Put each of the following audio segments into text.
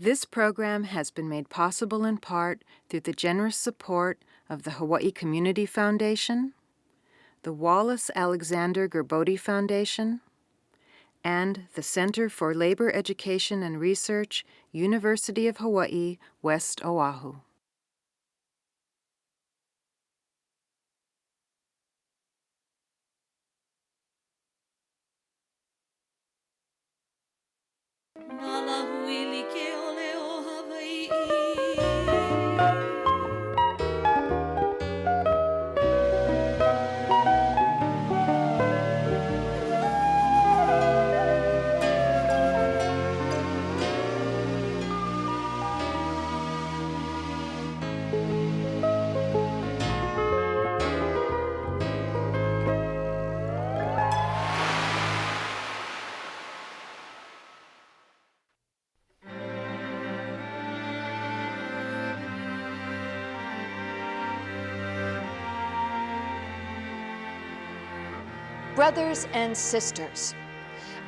This program has been made possible in part through the generous support of the Hawaii Community Foundation, the Wallace Alexander Gerbode Foundation, and the Center for Labor Education and Research, University of Hawaii, West Oahu. Brothers and sisters,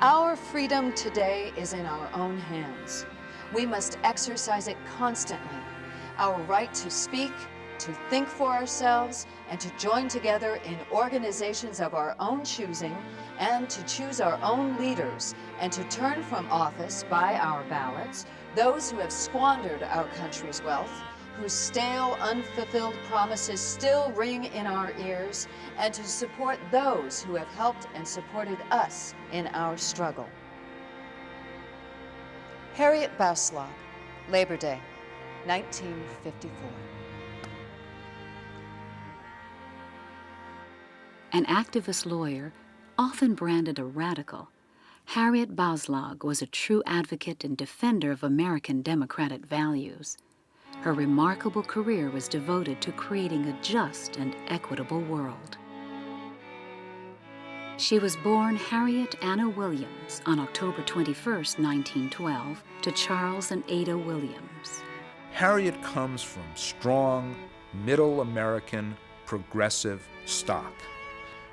our freedom today is in our own hands. We must exercise it constantly. Our right to speak, to think for ourselves, and to join together in organizations of our own choosing, and to choose our own leaders, and to turn from office by our ballots those who have squandered our country's wealth, whose stale, unfulfilled promises still ring in our ears, and to support those who have helped and supported us in our struggle. Harriet Bouslog, Labor Day, 1954. An activist lawyer, often branded a radical, Harriet Bouslog was a true advocate and defender of American democratic values. Her remarkable career was devoted to creating a just and equitable world. She was born Harriet Anna Williams on October 21, 1912, to Charles and Ada Williams. Harriet comes from strong, middle American, progressive stock.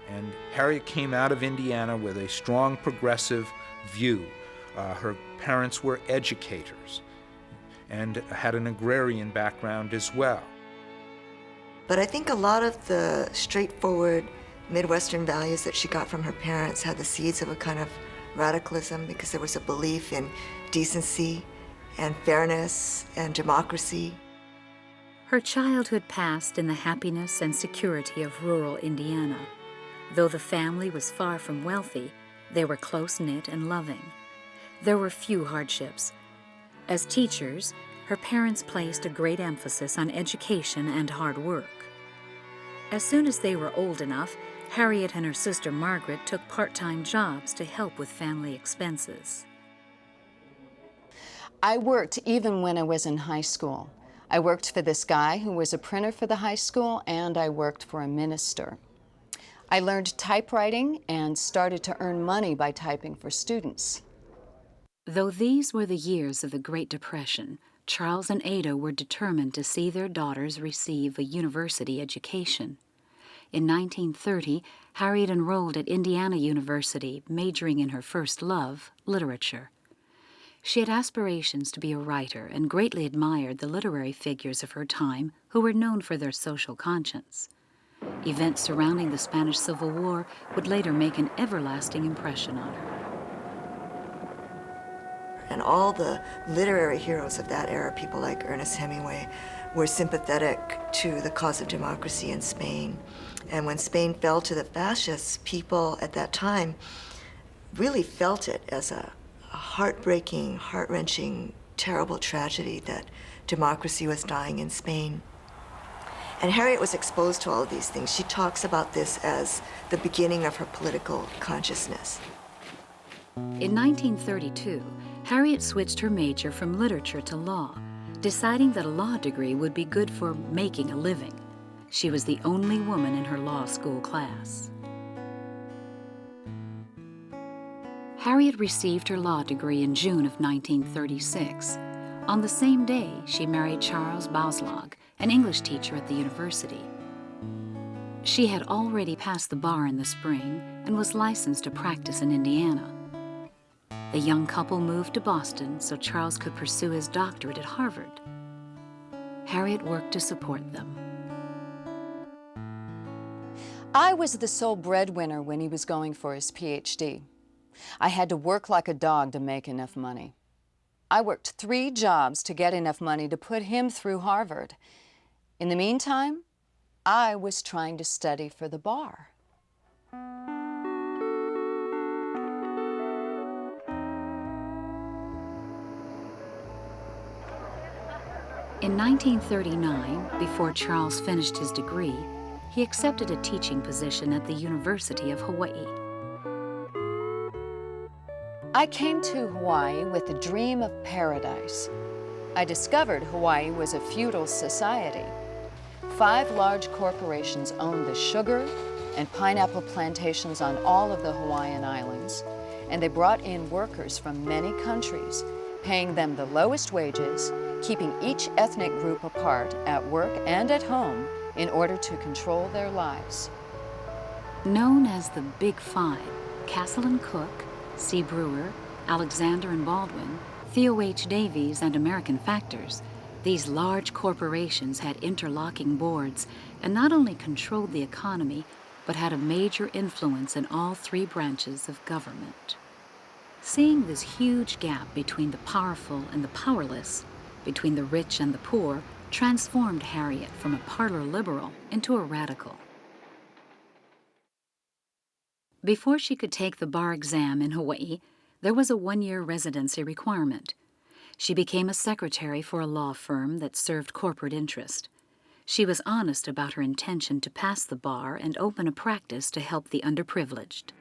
And Harriet came out of Indiana with a strong progressive view. Her parents were educators and had an agrarian background as well. But I think a lot of the straightforward Midwestern values that she got from her parents had the seeds of a kind of radicalism, because there was a belief in decency and fairness and democracy. Her childhood passed in the happiness and security of rural Indiana. Though the family was far from wealthy, they were close-knit and loving. There were few hardships. As teachers, her parents placed a great emphasis on education and hard work. As soon as they were old enough, Harriet and her sister Margaret took part-time jobs to help with family expenses. I worked even when I was in high school. I worked for this guy who was a printer for the high school, and I worked for a minister. I learned typewriting and started to earn money by typing for students. Though these were the years of the Great Depression, Charles and Ada were determined to see their daughters receive a university education. In 1930, Harriet enrolled at Indiana University, majoring in her first love, literature. She had aspirations to be a writer and greatly admired the literary figures of her time who were known for their social conscience. Events surrounding the Spanish Civil War would later make an everlasting impression on her. And all the literary heroes of that era, people like Ernest Hemingway, were sympathetic to the cause of democracy in Spain. And when Spain fell to the fascists, people at that time really felt it as a heartbreaking, heart-wrenching, terrible tragedy that democracy was dying in Spain. And Harriet was exposed to all of these things. She talks about this as the beginning of her political consciousness. In 1932, Harriet switched her major from literature to law, deciding that a law degree would be good for making a living. She was the only woman in her law school class. Harriet received her law degree in June of 1936. On the same day, she married Charles Bouslog, an English teacher at the university. She had already passed the bar in the spring and was licensed to practice in Indiana. The young couple moved to Boston so Charles could pursue his doctorate at Harvard. Harriet worked to support them. I was the sole breadwinner when he was going for his PhD. I had to work like a dog to make enough money. I worked 3 jobs to get enough money to put him through Harvard. In the meantime, I was trying to study for the bar. In 1939, before Charles finished his degree, he accepted a teaching position at the University of Hawaii. I came to Hawaii with a dream of paradise. I discovered Hawaii was a feudal society. 5 large corporations owned the sugar and pineapple plantations on all of the Hawaiian Islands, and they brought in workers from many countries, paying them the lowest wages, keeping each ethnic group apart at work and at home in order to control their lives. Known as the Big Five, Castle and Cook, C. Brewer, Alexander and Baldwin, Theo H. Davies, and American Factors, these large corporations had interlocking boards and not only controlled the economy, but had a major influence in all 3 branches of government. Seeing this huge gap between the powerful and the powerless, between the rich and the poor, transformed Harriet from a parlor liberal into a radical. Before she could take the bar exam in Hawaii, there was a 1-year residency requirement. She became a secretary for a law firm that served corporate interest. She was honest about her intention to pass the bar and open a practice to help the underprivileged.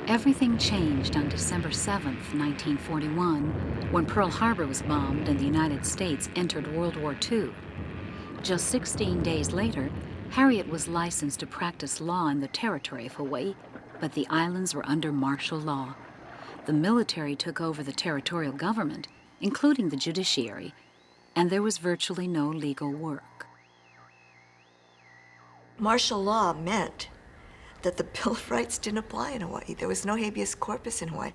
Everything changed on December 7, 1941, when Pearl Harbor was bombed and the United States entered World War II. Just 16 days later, Harriet was licensed to practice law in the territory of Hawaii, but the islands were under martial law. The military took over the territorial government, including the judiciary, and there was virtually no legal work. Martial law meant that the Bill of Rights didn't apply in Hawaii. There was no habeas corpus in Hawaii.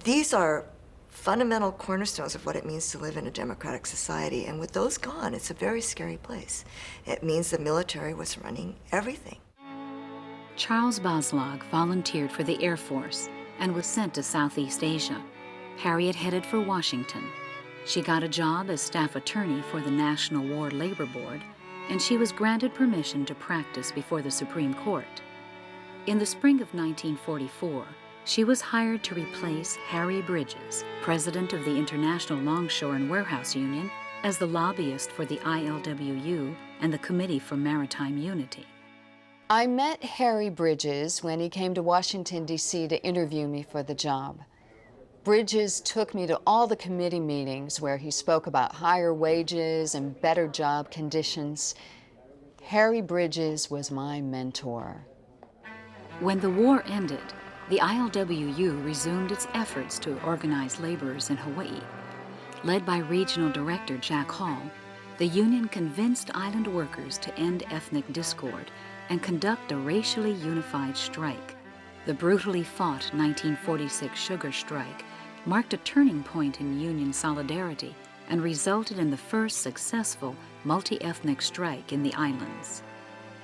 These are fundamental cornerstones of what it means to live in a democratic society, and with those gone, it's a very scary place. It means the military was running everything. Charles Bouslog volunteered for the Air Force and was sent to Southeast Asia. Harriet headed for Washington. She got a job as staff attorney for the National War Labor Board, and she was granted permission to practice before the Supreme Court. In the spring of 1944, she was hired to replace Harry Bridges, president of the International Longshore and Warehouse Union, as the lobbyist for the ILWU and the Committee for Maritime Unity. I met Harry Bridges when he came to Washington, D.C. to interview me for the job. Bridges took me to all the committee meetings where he spoke about higher wages and better job conditions. Harry Bridges was my mentor. When the war ended, the ILWU resumed its efforts to organize laborers in Hawaii. Led by Regional Director Jack Hall, the union convinced island workers to end ethnic discord and conduct a racially unified strike. The brutally fought 1946 sugar strike marked a turning point in union solidarity and resulted in the first successful multi-ethnic strike in the islands.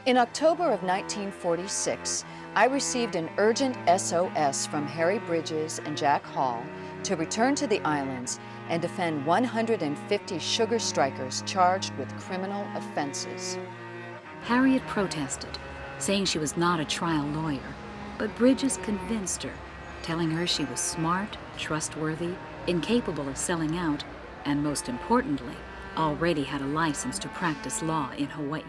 In October of 1946, I received an urgent SOS from Harry Bridges and Jack Hall to return to the islands and defend 150 sugar strikers charged with criminal offenses. Harriet protested, saying she was not a trial lawyer, but Bridges convinced her, telling her she was smart, trustworthy, incapable of selling out, and most importantly, already had a license to practice law in Hawaii.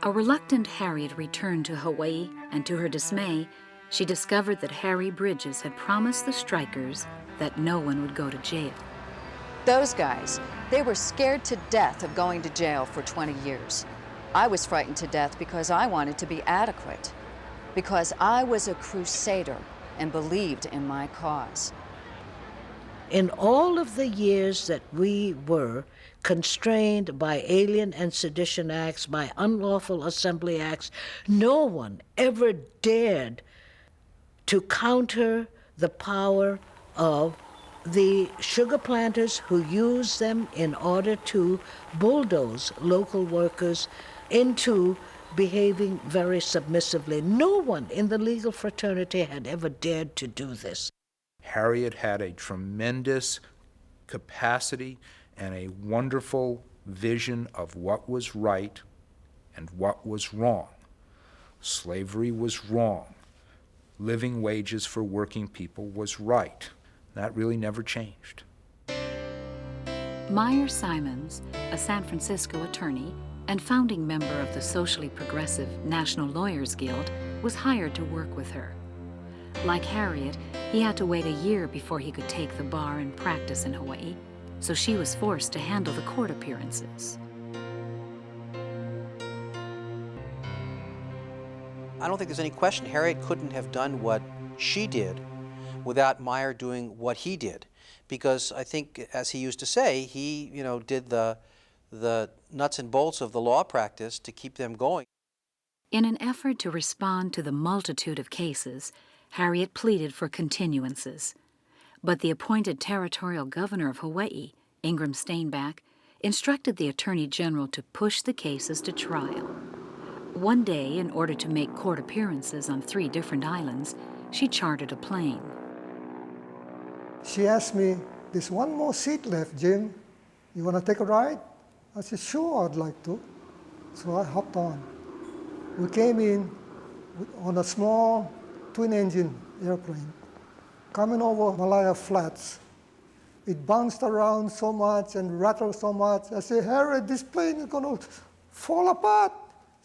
A reluctant Harriet returned to Hawaii, and to her dismay, she discovered that Harry Bridges had promised the strikers that no one would go to jail. Those guys, they were scared to death of going to jail for 20 years. I was frightened to death because I wanted to be adequate, because I was a crusader and believed in my cause. In all of the years that we were constrained by Alien and Sedition Acts, by Unlawful Assembly Acts, no one ever dared to counter the power of the sugar planters who used them in order to bulldoze local workers into behaving very submissively. No one in the legal fraternity had ever dared to do this. Harriet had a tremendous capacity and a wonderful vision of what was right and what was wrong. Slavery was wrong. Living wages for working people was right. That really never changed. Meyer Simons, a San Francisco attorney and founding member of the socially progressive National Lawyers Guild, was hired to work with her. Like Harriet, he had to wait a year before he could take the bar and practice in Hawaii, so she was forced to handle the court appearances. I don't think there's any question Harriet couldn't have done what she did without Meyer doing what he did. Because I think, as he used to say, he did the nuts and bolts of the law practice to keep them going. In an effort to respond to the multitude of cases, Harriet pleaded for continuances. But the appointed territorial governor of Hawaii, Ingram Steinbach, instructed the Attorney General to push the cases to trial. One day, in order to make court appearances on 3 different islands, she chartered a plane. She asked me, "There's one more seat left, Jim. You want to take a ride?" I said, "Sure, I'd like to." So I hopped on. We came in on a small twin-engine airplane coming over Malaya Flats. It bounced around so much and rattled so much. I said, "Harriet, this plane is going to fall apart."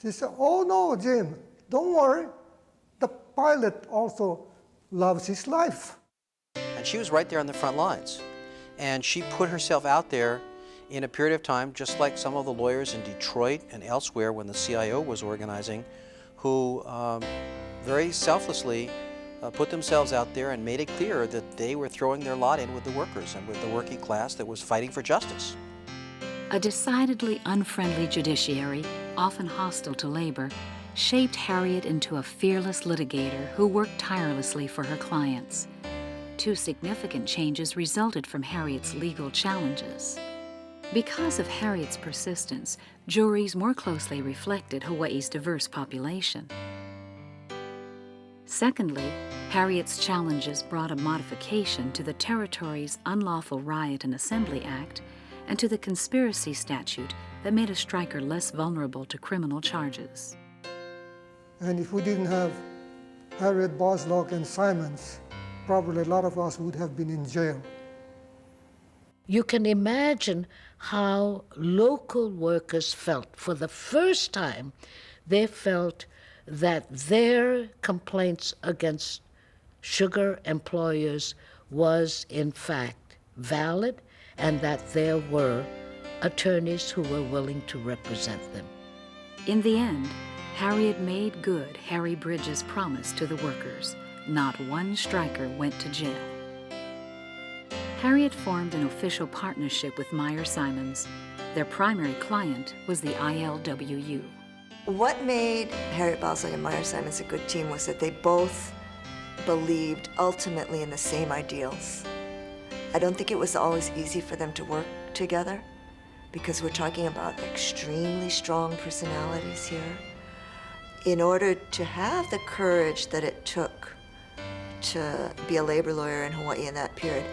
She said, "Oh no, Jim, don't worry. The pilot also loves his life." And she was right there on the front lines. And she put herself out there in a period of time, just like some of the lawyers in Detroit and elsewhere when the CIO was organizing, who very selflessly put themselves out there and made it clear that they were throwing their lot in with the workers and with the working class that was fighting for justice. A decidedly unfriendly judiciary, often hostile to labor, shaped Harriet into a fearless litigator who worked tirelessly for her clients. 2 significant changes resulted from Harriet's legal challenges. Because of Harriet's persistence, juries more closely reflected Hawaii's diverse population. Secondly, Harriet's challenges brought a modification to the territory's Unlawful Riot and Assembly Act and to the conspiracy statute that made a striker less vulnerable to criminal charges. And if we didn't have Harriet Bouslog and Simons, probably a lot of us would have been in jail. You can imagine how local workers felt. For the first time, they felt that their complaints against sugar employers was in fact valid and that there were attorneys who were willing to represent them. In the end, Harriet made good Harry Bridges' promise to the workers. Not one striker went to jail. Harriet formed an official partnership with Meyer Simons. Their primary client was the ILWU. What made Harriet Bouslog and Meyer Simons a good team was that they both believed ultimately in the same ideals. I don't think it was always easy for them to work together because we're talking about extremely strong personalities here. In order to have the courage that it took to be a labor lawyer in Hawaii in that period,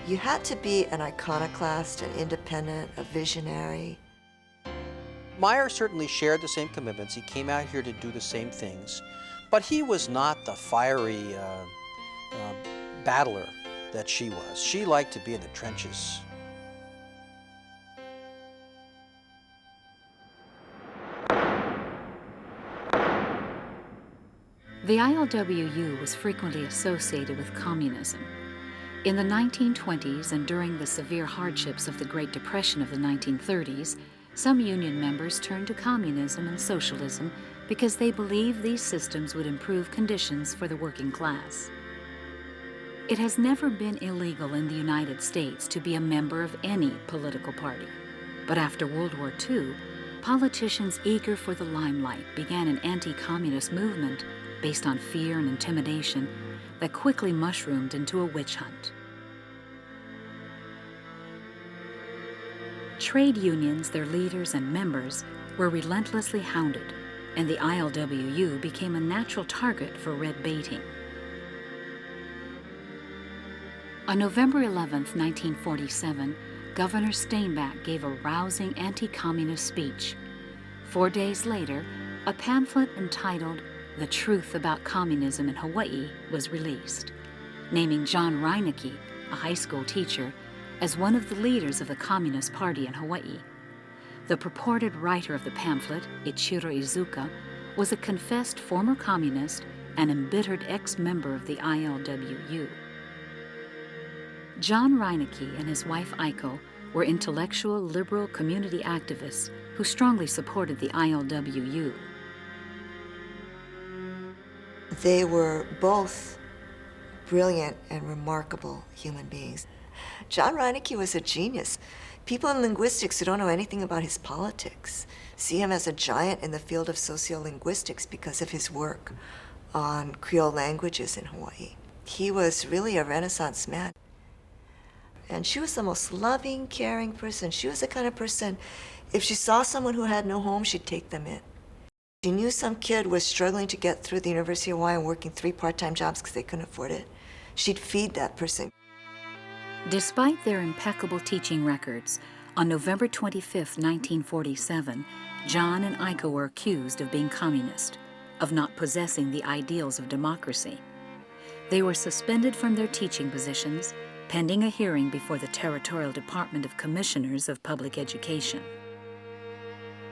you had to be an iconoclast, an independent, a visionary. Meyer certainly shared the same commitments. He came out here to do the same things, but he was not the fiery battler that she was. She liked to be in the trenches. The ILWU was frequently associated with communism. In the 1920s and during the severe hardships of the Great Depression of the 1930s, some union members turned to communism and socialism because they believed these systems would improve conditions for the working class. It has never been illegal in the United States to be a member of any political party. But after World War II, politicians eager for the limelight began an anti-communist movement based on fear and intimidation that quickly mushroomed into a witch hunt. Trade unions, their leaders and members, were relentlessly hounded, and the ILWU became a natural target for red baiting. On November 11, 1947, Governor Steinbach gave a rousing anti-communist speech. 4 days later, a pamphlet entitled "The Truth About Communism in Hawaii" was released, naming John Reinecke, a high school teacher, as one of the leaders of the Communist Party in Hawaii. The purported writer of the pamphlet, Ichiro Izuka, was a confessed former communist and embittered ex-member of the ILWU. John Reinecke and his wife Aiko were intellectual, liberal community activists who strongly supported the ILWU. They were both brilliant and remarkable human beings. John Reinecke was a genius. People in linguistics who don't know anything about his politics see him as a giant in the field of sociolinguistics because of his work on Creole languages in Hawaii. He was really a Renaissance man. And she was the most loving, caring person. She was the kind of person, if she saw someone who had no home, she'd take them in. She knew some kid was struggling to get through the University of Hawaii and working 3 part-time jobs because they couldn't afford it. She'd feed that person. Despite their impeccable teaching records, on November 25, 1947, John and Aiko were accused of being communist, of not possessing the ideals of democracy. They were suspended from their teaching positions, pending a hearing before the Territorial Department of Commissioners of Public Education.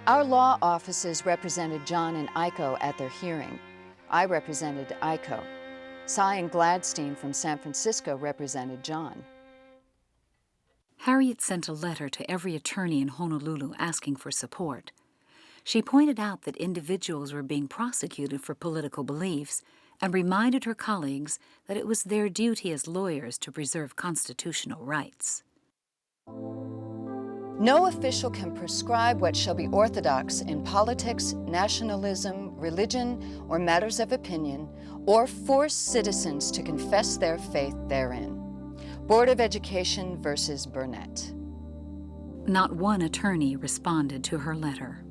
Our law offices represented John and Aiko at their hearing. I represented Aiko. Cy and Gladstein from San Francisco represented John. Harriet sent a letter to every attorney in Honolulu asking for support. She pointed out that individuals were being prosecuted for political beliefs and reminded her colleagues that it was their duty as lawyers to preserve constitutional rights. No official can prescribe what shall be orthodox in politics, nationalism, religion, or matters of opinion, or force citizens to confess their faith therein. Board of Education versus Burnett. Not one attorney responded to her letter.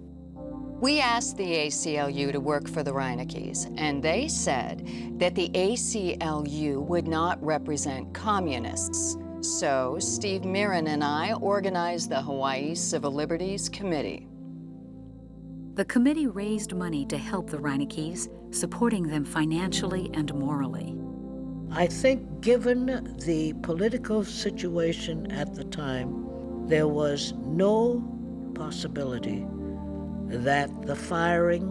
We asked the ACLU to work for the Reineckes, and they said that the ACLU would not represent communists. So Steve Mirren and I organized the Hawaii Civil Liberties Committee. The committee raised money to help the Reineckes, supporting them financially and morally. I think given the political situation at the time, there was no possibility that the firing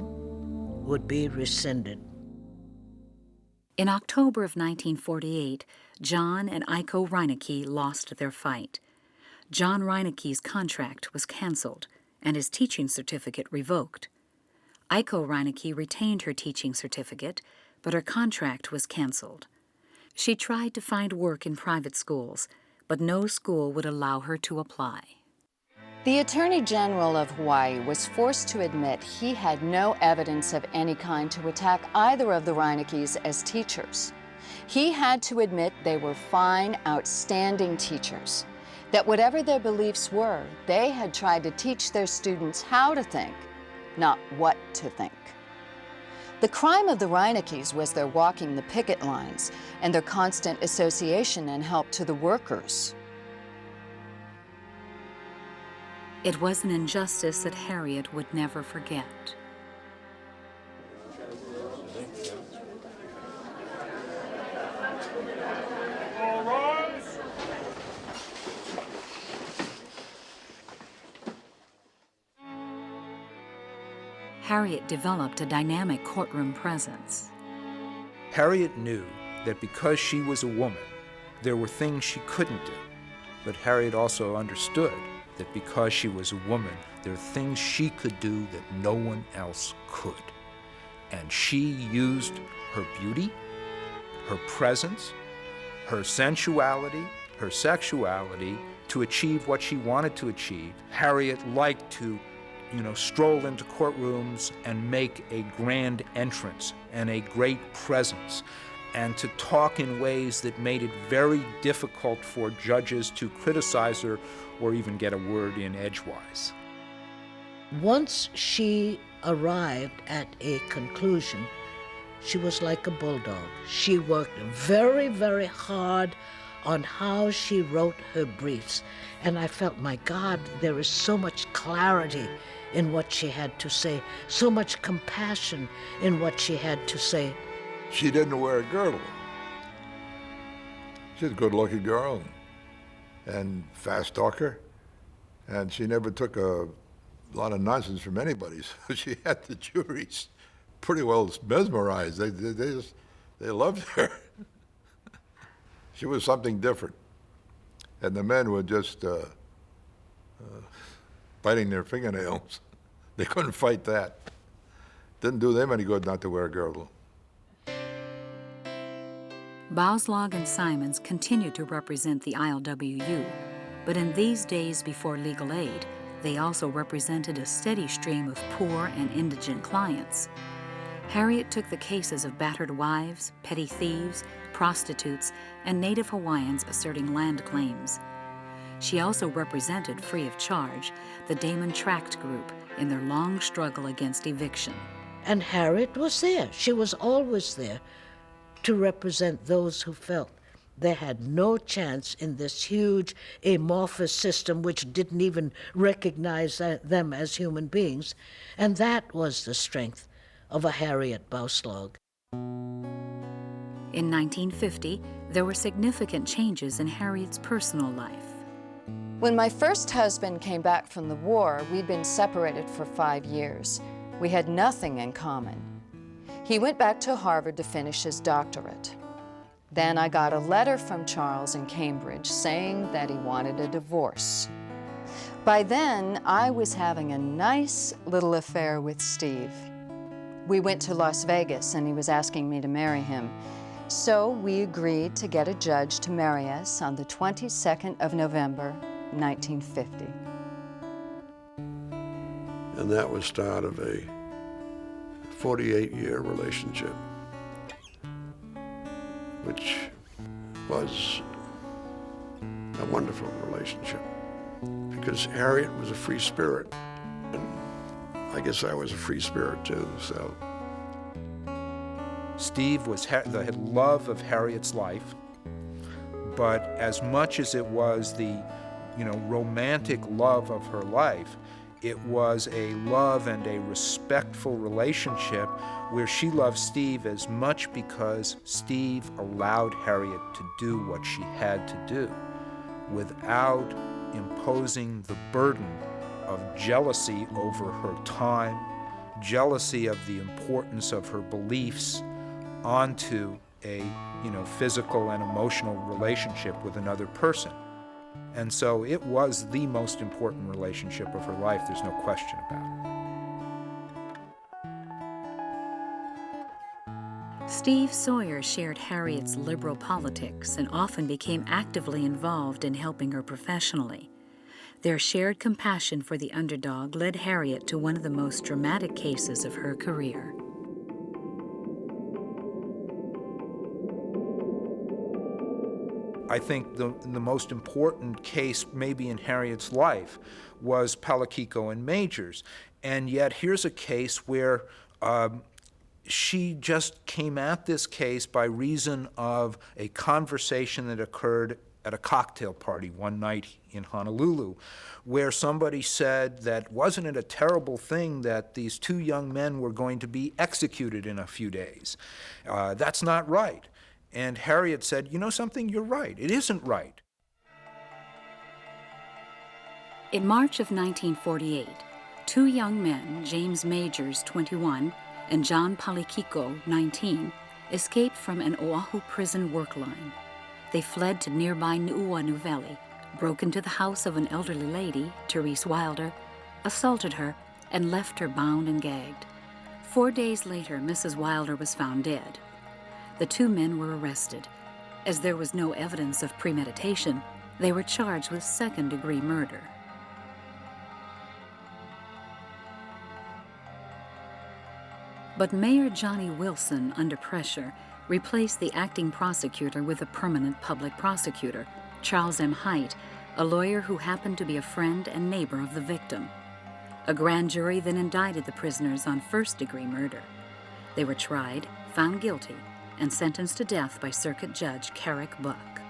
would be rescinded. In October of 1948, John and Aiko Reinecke lost their fight. John Reinecke's contract was canceled and his teaching certificate revoked. Aiko Reinecke retained her teaching certificate, but her contract was canceled. She tried to find work in private schools, but no school would allow her to apply. The Attorney General of Hawaii was forced to admit he had no evidence of any kind to attack either of the Reineckes as teachers. He had to admit they were fine, outstanding teachers, that whatever their beliefs were, they had tried to teach their students how to think, not what to think. The crime of the Reineckes was their walking the picket lines and their constant association and help to the workers. It was an injustice that Harriet would never forget. Harriet developed a dynamic courtroom presence. Harriet knew that because she was a woman, there were things she couldn't do. But Harriet also understood that because she was a woman, there are things she could do that no one else could. And she used her beauty, her presence, her sensuality, her sexuality, to achieve what she wanted to achieve. Harriet liked to, stroll into courtrooms and make a grand entrance and a great presence, and to talk in ways that made it very difficult for judges to criticize her or even get a word in edgewise. Once she arrived at a conclusion, she was like a bulldog. She worked very, very hard on how she wrote her briefs. And I felt, my God, there is so much clarity in what she had to say, so much compassion in what she had to say. She didn't wear a girdle. She's a good-looking girl and fast talker, and she never took a lot of nonsense from anybody. So she had the juries pretty well mesmerized. They loved her. She was something different, and the men were just biting their fingernails. They couldn't fight that. Didn't do them any good not to wear a girdle. Bouslog and Simons continued to represent the ILWU, but in these days before legal aid, they also represented a steady stream of poor and indigent clients. Harriet took the cases of battered wives, petty thieves, prostitutes, and Native Hawaiians asserting land claims. She also represented, free of charge, the Damon Tract Group in their long struggle against eviction. And Harriet was there. She was always there to represent those who felt they had no chance in this huge amorphous system which didn't even recognize them as human beings. And that was the strength of a Harriet Bouslog. In 1950, there were significant changes in Harriet's personal life. When my first husband came back from the war, we'd been separated for 5 years. We had nothing in common. He went back to Harvard to finish his doctorate. Then I got a letter from Charles in Cambridge saying that he wanted a divorce. By then, I was having a nice little affair with Steve. We went to Las Vegas and he was asking me to marry him. So we agreed to get a judge to marry us on the 22nd of November, 1950. And that was the start of a 48-year relationship, which was a wonderful relationship because Harriet was a free spirit, and I guess I was a free spirit too, so. Steve was the love of Harriet's life, but as much as it was the, romantic love of her life, it was a love and a respectful relationship where she loved Steve as much because Steve allowed Harriet to do what she had to do without imposing the burden of jealousy over her time, jealousy of the importance of her beliefs onto a, physical and emotional relationship with another person. And so it was the most important relationship of her life, there's no question about it. Steve Sawyer shared Harriet's liberal politics and often became actively involved in helping her professionally. Their shared compassion for the underdog led Harriet to one of the most dramatic cases of her career. I think the most important case maybe in Harriet's life was Palakiko and Majors. And yet here's a case where she just came at this case by reason of a conversation that occurred at a cocktail party one night in Honolulu, where somebody said that wasn't it a terrible thing that these two young men were going to be executed in a few days? That's not right. And Harriet said, you know something, you're right, it isn't right. In March of 1948, two young men, James Majors, 21, and John Palakiko, 19, escaped from an Oahu prison work line. They fled to nearby Nuuanu Valley, broke into the house of an elderly lady, Therese Wilder, assaulted her, and left her bound and gagged. 4 days later, Mrs. Wilder was found dead. The two men were arrested. As there was no evidence of premeditation, they were charged with second-degree murder. But Mayor Johnny Wilson, under pressure, replaced the acting prosecutor with a permanent public prosecutor, Charles M. Hite, a lawyer who happened to be a friend and neighbor of the victim. A grand jury then indicted the prisoners on first-degree murder. They were tried, found guilty, and sentenced to death by Circuit Judge Carrick Buck.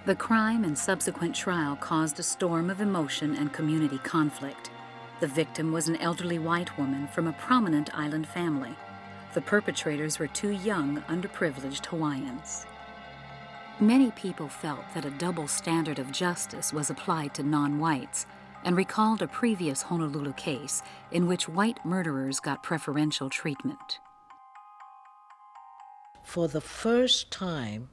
The crime and subsequent trial caused a storm of emotion and community conflict. The victim was an elderly white woman from a prominent island family. The perpetrators were two young, underprivileged Hawaiians. Many people felt that a double standard of justice was applied to non-whites and recalled a previous Honolulu case in which white murderers got preferential treatment. For the first time,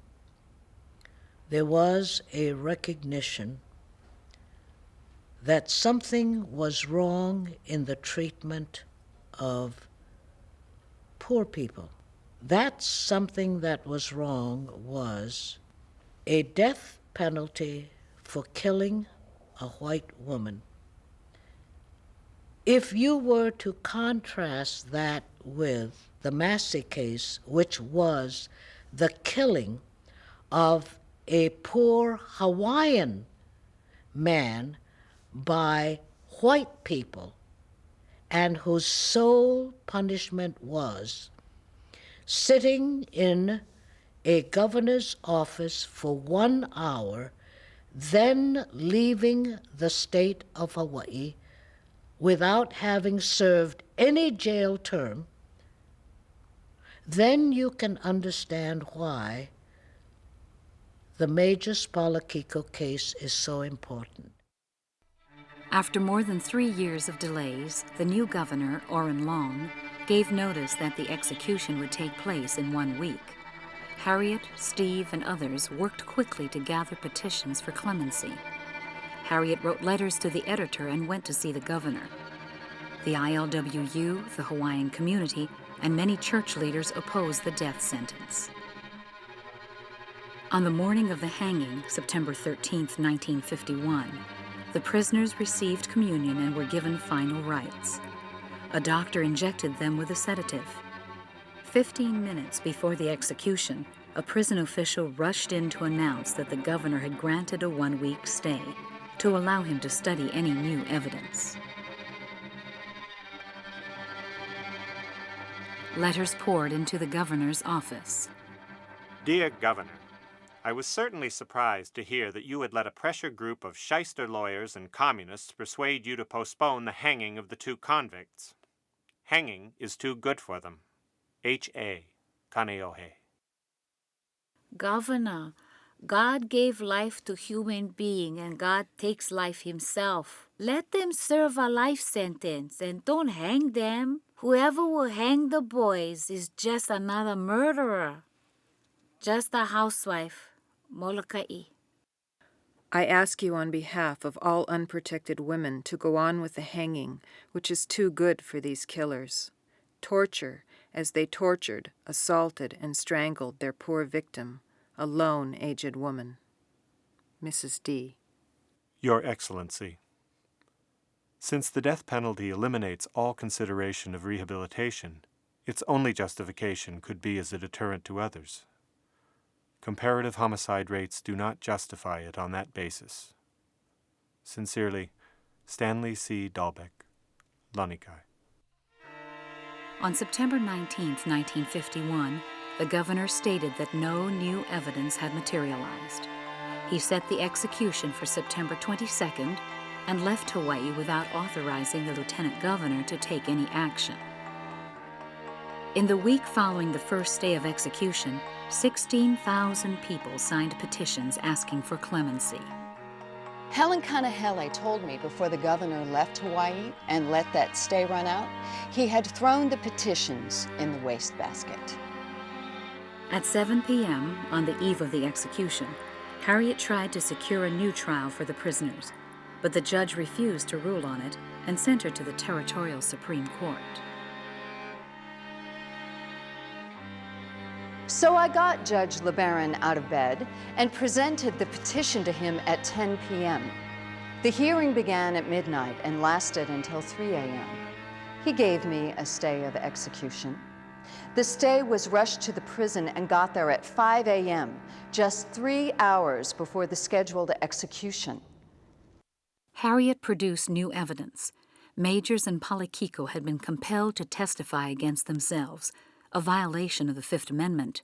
there was a recognition that something was wrong in the treatment of poor people. That something that was wrong was a death penalty for killing a white woman. If you were to contrast that with the Massey case, which was the killing of a poor Hawaiian man by white people, and whose sole punishment was sitting in a governor's office for 1 hour, then leaving the state of Hawaii without having served any jail term, then you can understand why the Major Spalakiko case is so important. After more than 3 years of delays, the new governor, Orrin Long, gave notice that the execution would take place in 1 week. Harriet, Steve, and others worked quickly to gather petitions for clemency. Harriet wrote letters to the editor and went to see the governor. The ILWU, the Hawaiian community, and many church leaders opposed the death sentence. On the morning of the hanging, September 13, 1951, the prisoners received communion and were given final rites. A doctor injected them with a sedative. 15 minutes before the execution, a prison official rushed in to announce that the governor had granted a 1-week stay to allow him to study any new evidence. Letters poured into the governor's office. Dear Governor, I was certainly surprised to hear that you had let a pressure group of shyster lawyers and communists persuade you to postpone the hanging of the 2 convicts. Hanging is too good for them. H.A. Kaneohe. Governor, God gave life to human being and God takes life himself. Let them serve a life sentence and don't hang them. Whoever will hang the boys is just another murderer. Just a housewife. Molokai. I ask you on behalf of all unprotected women to go on with the hanging, which is too good for these killers. Torture, as they tortured, assaulted, and strangled their poor victim, a lone, aged woman. Mrs. D. Your Excellency, since the death penalty eliminates all consideration of rehabilitation, its only justification could be as a deterrent to others. Comparative homicide rates do not justify it on that basis. Sincerely, Stanley C. Dahlbeck, Lanikai. On September 19, 1951, the governor stated that no new evidence had materialized. He set the execution for September 22nd and left Hawaii without authorizing the lieutenant governor to take any action. In the week following the first day of execution, 16,000 people signed petitions asking for clemency. Helen Kanahele told me before the governor left Hawaii and let that stay run out, he had thrown the petitions in the wastebasket. At 7 p.m. on the eve of the execution, Harriet tried to secure a new trial for the prisoners, but the judge refused to rule on it and sent her to the Territorial Supreme Court. So I got Judge LeBaron out of bed and presented the petition to him at 10 p.m. The hearing began at midnight and lasted until 3 a.m. He gave me a stay of execution. The stay was rushed to the prison and got there at 5 a.m., just 3 hours before the scheduled execution. Harriet produced new evidence. Majors and Palekiko had been compelled to testify against themselves, a violation of the Fifth Amendment.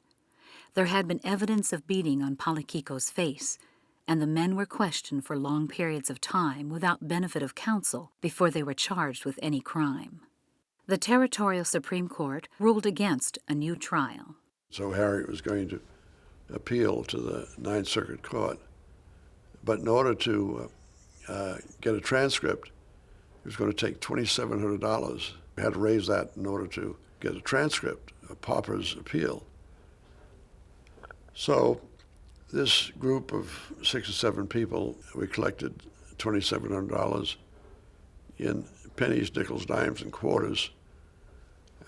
There had been evidence of beating on Palekiko's face, and the men were questioned for long periods of time without benefit of counsel before they were charged with any crime. The Territorial Supreme Court ruled against a new trial. So Harriet was going to appeal to the Ninth Circuit Court, but in order to get a transcript, it was going to take $2,700. We had to raise that in order to get a transcript of Popper's appeal. So this group of 6 or 7 people, we collected $2,700 in pennies, nickels, dimes, and quarters.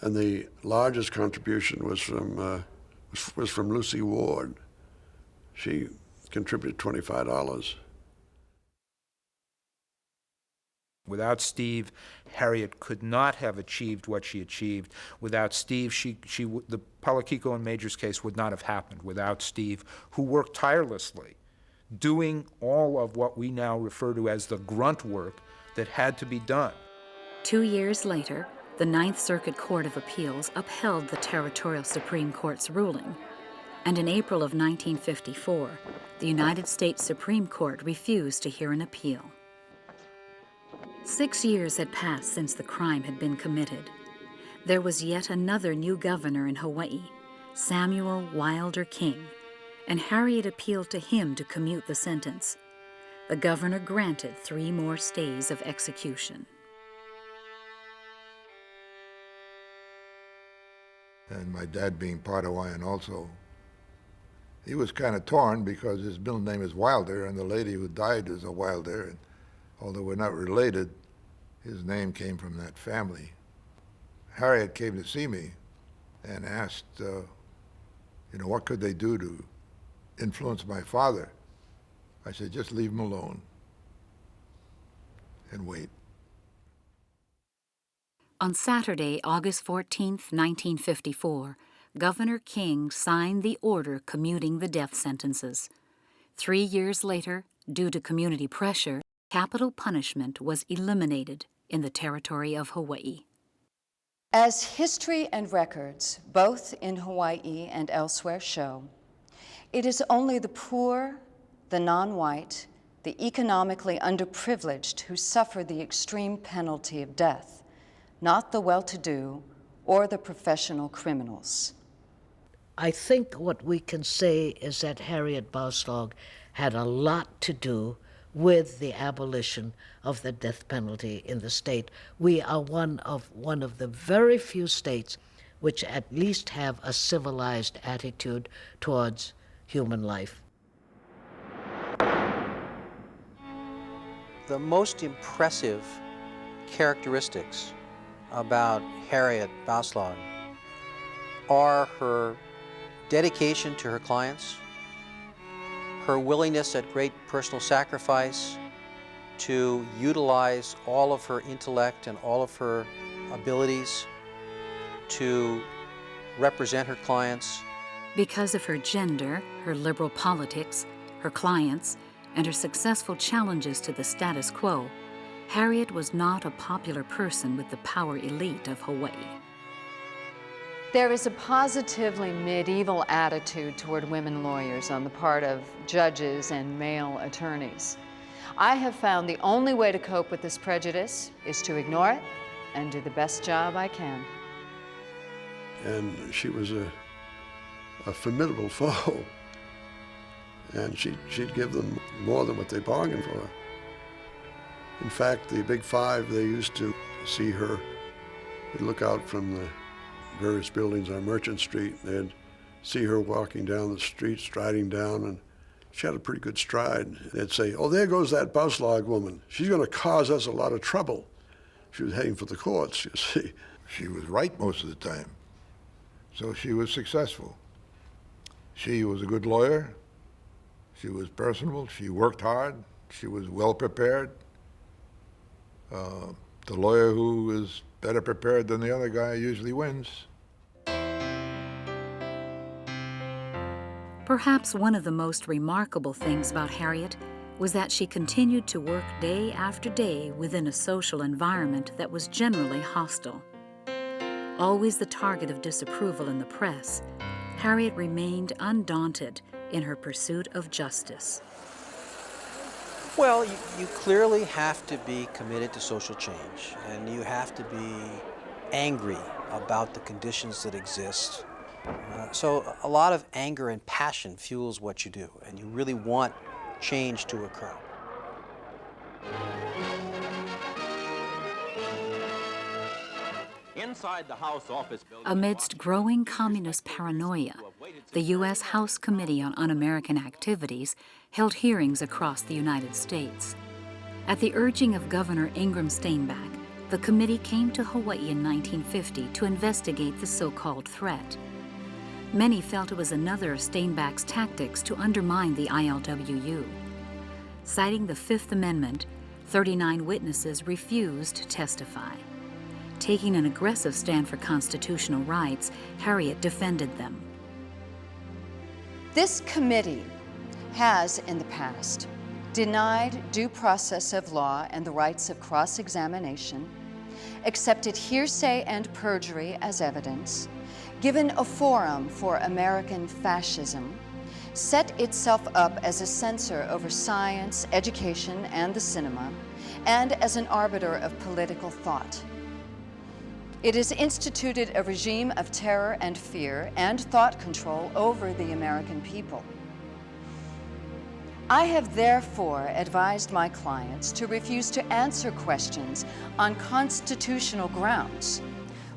And the largest contribution was from Lucy Ward. She contributed $25. Without Steve, Harriet could not have achieved what she achieved. Without Steve, the Palekiko and Majors case would not have happened. Without Steve, who worked tirelessly, doing all of what we now refer to as the grunt work that had to be done. 2 years later, the Ninth Circuit Court of Appeals upheld the Territorial Supreme Court's ruling, and in April of 1954, the United States Supreme Court refused to hear an appeal. 6 years had passed since the crime had been committed. There was yet another new governor in Hawaii, Samuel Wilder King, and Harriet appealed to him to commute the sentence. The governor granted 3 more stays of execution. And my dad being part Hawaiian also, he was kind of torn because his middle name is Wilder, and the lady who died is a Wilder. And although we're not related, his name came from that family. Harriet came to see me and asked, what could they do to influence my father? I said, just leave him alone and wait. On Saturday, August 14, 1954, Governor King signed the order commuting the death sentences. 3 years later, due to community pressure, capital punishment was eliminated in the territory of Hawaii. As history and records, both in Hawaii and elsewhere show, it is only the poor, the non-white, the economically underprivileged who suffer the extreme penalty of death, not the well-to-do or the professional criminals. I think what we can say is that Harriet Bouslog had a lot to do with the abolition of the death penalty in the state. We are one of the very few states which at least have a civilized attitude towards human life. The most impressive characteristics about Harriet Bouslog are her dedication to her clients, her willingness at great personal sacrifice to utilize all of her intellect and all of her abilities to represent her clients. Because of her gender, her liberal politics, her clients, and her successful challenges to the status quo, Harriet was not a popular person with the power elite of Hawaii. There is a positively medieval attitude toward women lawyers on the part of judges and male attorneys. I have found the only way to cope with this prejudice is to ignore it and do the best job I can. And she was a formidable foe. And she'd give them more than what they bargained for. In fact, the Big Five, they used to see her. They'd look out from the various buildings on Merchant Street. They'd see her walking down the street, striding down, and she had a pretty good stride. They'd say, oh, there goes that Bouslog woman. She's going to cause us a lot of trouble. She was heading for the courts, you see. She was right most of the time, so she was successful. She was a good lawyer. She was personable. She worked hard. She was well prepared. The lawyer who is better prepared than the other guy usually wins. Perhaps one of the most remarkable things about Harriet was that she continued to work day after day within a social environment that was generally hostile. Always the target of disapproval in the press, Harriet remained undaunted in her pursuit of justice. Well, you clearly have to be committed to social change, and you have to be angry about the conditions that exist. So a lot of anger and passion fuels what you do, and you really want change to occur. Inside the House office building, Amidst growing communist paranoia, the U.S. House Committee on Un-American Activities held hearings across the United States. At the urging of Governor Ingram Steinbach, the committee came to Hawaii in 1950 to investigate the so-called threat. Many felt it was another of Steinbach's tactics to undermine the ILWU. Citing the Fifth Amendment, 39 witnesses refused to testify. Taking an aggressive stand for constitutional rights, Harriet defended them. This committee has, in the past, denied due process of law and the rights of cross-examination, accepted hearsay and perjury as evidence, given a forum for American fascism, set itself up as a censor over science, education, and the cinema, and as an arbiter of political thought. It has instituted a regime of terror and fear and thought control over the American people. I have therefore advised my clients to refuse to answer questions on constitutional grounds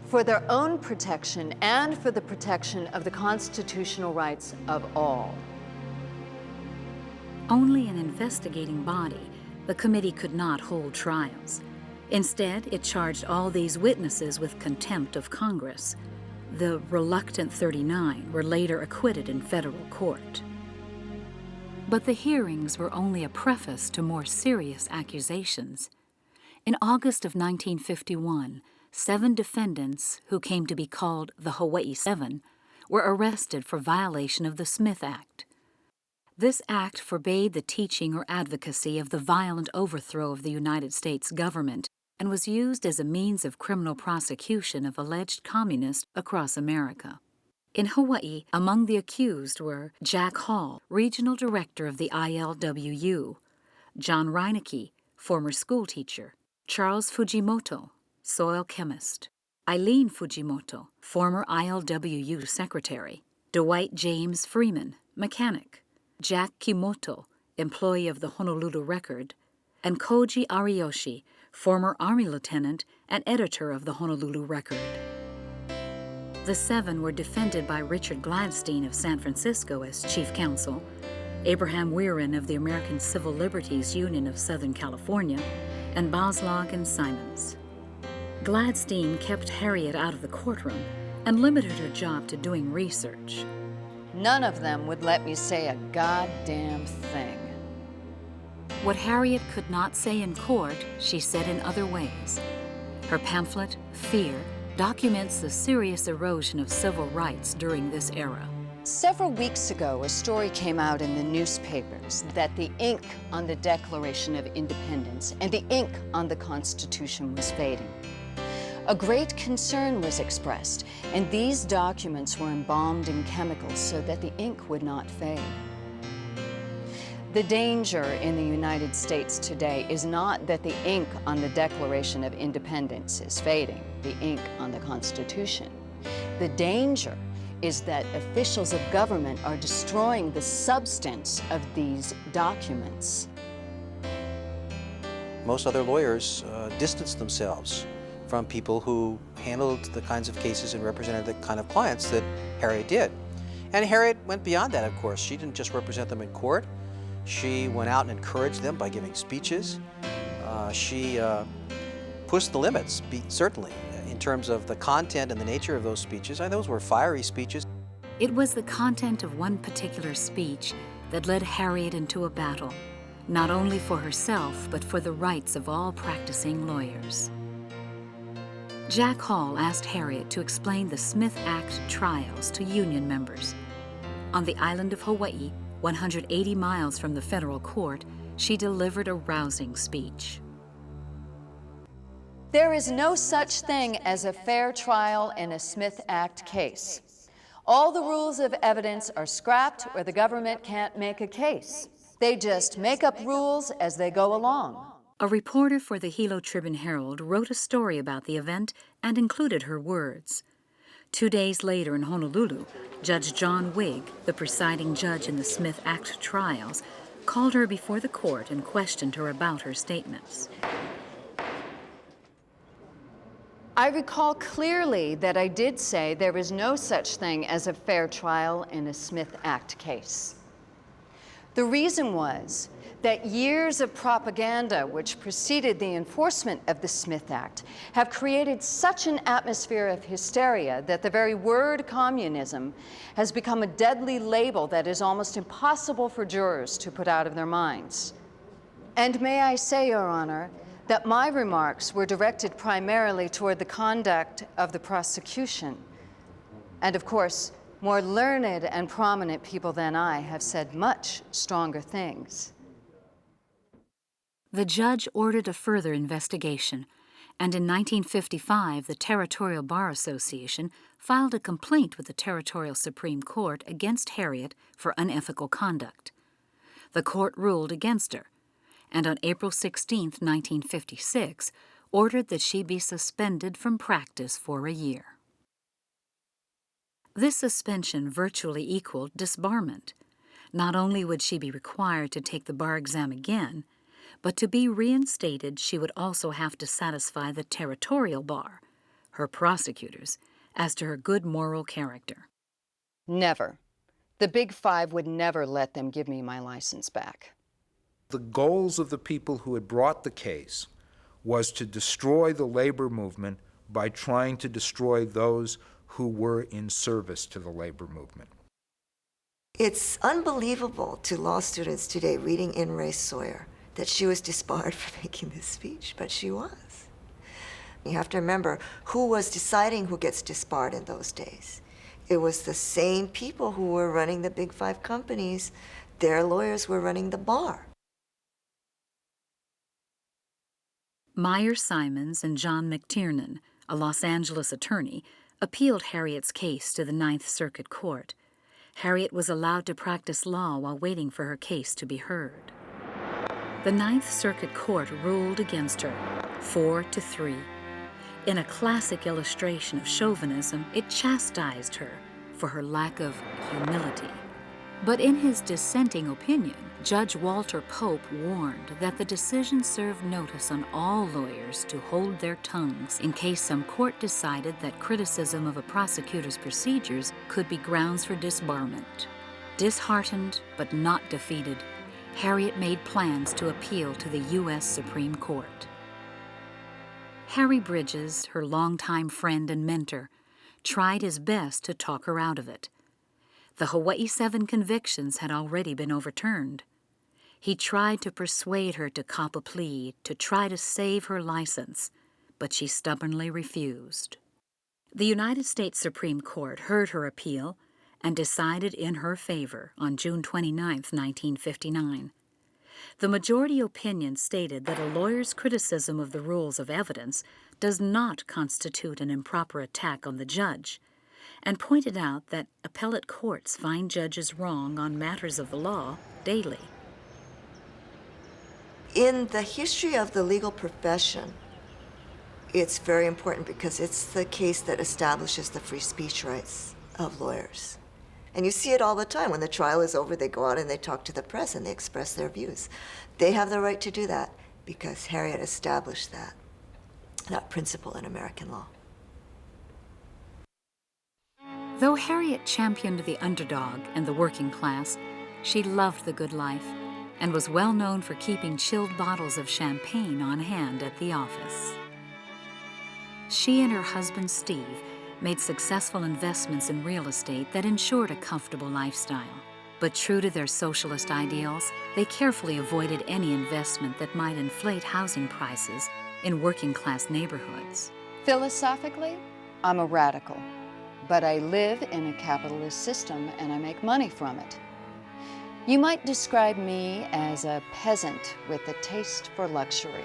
for their own protection and for the protection of the constitutional rights of all. Only an investigating body, the committee could not hold trials. Instead, it charged all these witnesses with contempt of Congress. The reluctant 39 were later acquitted in federal court. But the hearings were only a preface to more serious accusations. In August of 1951, 7 defendants, who came to be called the Hawaii Seven, were arrested for violation of the Smith Act. This act forbade the teaching or advocacy of the violent overthrow of the United States government and was used as a means of criminal prosecution of alleged communists across America. In Hawaii, among the accused were Jack Hall, regional director of the ILWU, John Reinecke, former schoolteacher, Charles Fujimoto, soil chemist, Eileen Fujimoto, former ILWU secretary, Dwight James Freeman, mechanic, Jack Kimoto, employee of the Honolulu Record, and Koji Ariyoshi, former Army lieutenant and editor of the Honolulu Record. The 7 were defended by Richard Gladstein of San Francisco as chief counsel, Abraham Weirin of the American Civil Liberties Union of Southern California, and Bouslog and Simons. Gladstein kept Harriet out of the courtroom and limited her job to doing research. None of them would let me say a goddamn thing. What Harriet could not say in court, she said in other ways. Her pamphlet, Fear, documents the serious erosion of civil rights during this era. Several weeks ago, a story came out in the newspapers that the ink on the Declaration of Independence and the ink on the Constitution was fading. A great concern was expressed, and these documents were embalmed in chemicals so that the ink would not fade. The danger in the United States today is not that the ink on the Declaration of Independence is fading, the ink on the Constitution. The danger is that officials of government are destroying the substance of these documents. Most other lawyers distance themselves from people who handled the kinds of cases and represented the kind of clients that Harriet did. And Harriet went beyond that, of course. She didn't just represent them in court. She went out and encouraged them by giving speeches. She pushed the limits, certainly, in terms of the content and the nature of those speeches. And those were fiery speeches. It was the content of one particular speech that led Harriet into a battle, not only for herself, but for the rights of all practicing lawyers. Jack Hall asked Harriet to explain the Smith Act trials to Union members. On the island of Hawaii, 180 miles from the federal court, she delivered a rousing speech. There is no such thing as a fair trial in a Smith Act case. All the rules of evidence are scrapped or the government can't make a case. They just make up rules as they go along. A reporter for the Hilo Tribune-Herald wrote a story about the event and included her words. 2 days later in Honolulu, Judge John Wigg, the presiding judge in the Smith Act trials, called her before the court and questioned her about her statements. I recall clearly that I did say there is no such thing as a fair trial in a Smith Act case. The reason was that years of propaganda which preceded the enforcement of the Smith Act have created such an atmosphere of hysteria that the very word communism has become a deadly label that is almost impossible for jurors to put out of their minds. And may I say, Your Honor, that my remarks were directed primarily toward the conduct of the prosecution. And of course, more learned and prominent people than I have said much stronger things. The judge ordered a further investigation, and in 1955, the Territorial Bar Association filed a complaint with the Territorial Supreme Court against Harriet for unethical conduct. The court ruled against her, and on April 16, 1956, ordered that she be suspended from practice for a year. This suspension virtually equaled disbarment. Not only would she be required to take the bar exam again, but to be reinstated, she would also have to satisfy the territorial bar, her prosecutors, as to her good moral character. Never. The Big Five would never let them give me my license back. The goals of the people who had brought the case was to destroy the labor movement by trying to destroy those who were in service to the labor movement. It's unbelievable to law students today reading In re Sawyer that she was disbarred for making this speech, but she was. You have to remember who was deciding who gets disbarred in those days. It was the same people who were running the Big Five companies. Their lawyers were running the bar. Meyer Simons and John McTiernan, a Los Angeles attorney, appealed Harriet's case to the Ninth Circuit Court. Harriet was allowed to practice law while waiting for her case to be heard. The Ninth Circuit Court ruled against her, 4-3. In a classic illustration of chauvinism, it chastised her for her lack of humility. But in his dissenting opinion, Judge Walter Pope warned that the decision served notice on all lawyers to hold their tongues in case some court decided that criticism of a prosecutor's procedures could be grounds for disbarment. Disheartened but not defeated, Harriet made plans to appeal to the U.S. Supreme Court. Harry Bridges, her longtime friend and mentor, tried his best to talk her out of it. The Hawaii 7 convictions had already been overturned. He tried to persuade her to cop a plea, to try to save her license, but she stubbornly refused. The United States Supreme Court heard her appeal and decided in her favor on June 29, 1959. The majority opinion stated that a lawyer's criticism of the rules of evidence does not constitute an improper attack on the judge, and pointed out that appellate courts find judges wrong on matters of the law daily. In the history of the legal profession, it's very important because it's the case that establishes the free speech rights of lawyers. And you see it all the time. When the trial is over, they go out and they talk to the press and they express their views. They have the right to do that because Harriet established that principle in American law. Though Harriet championed the underdog and the working class, she loved the good life and was well known for keeping chilled bottles of champagne on hand at the office. She and her husband Steve made successful investments in real estate that ensured a comfortable lifestyle. But true to their socialist ideals, they carefully avoided any investment that might inflate housing prices in working-class neighborhoods. Philosophically, I'm a radical, but I live in a capitalist system and I make money from it. You might describe me as a peasant with a taste for luxury.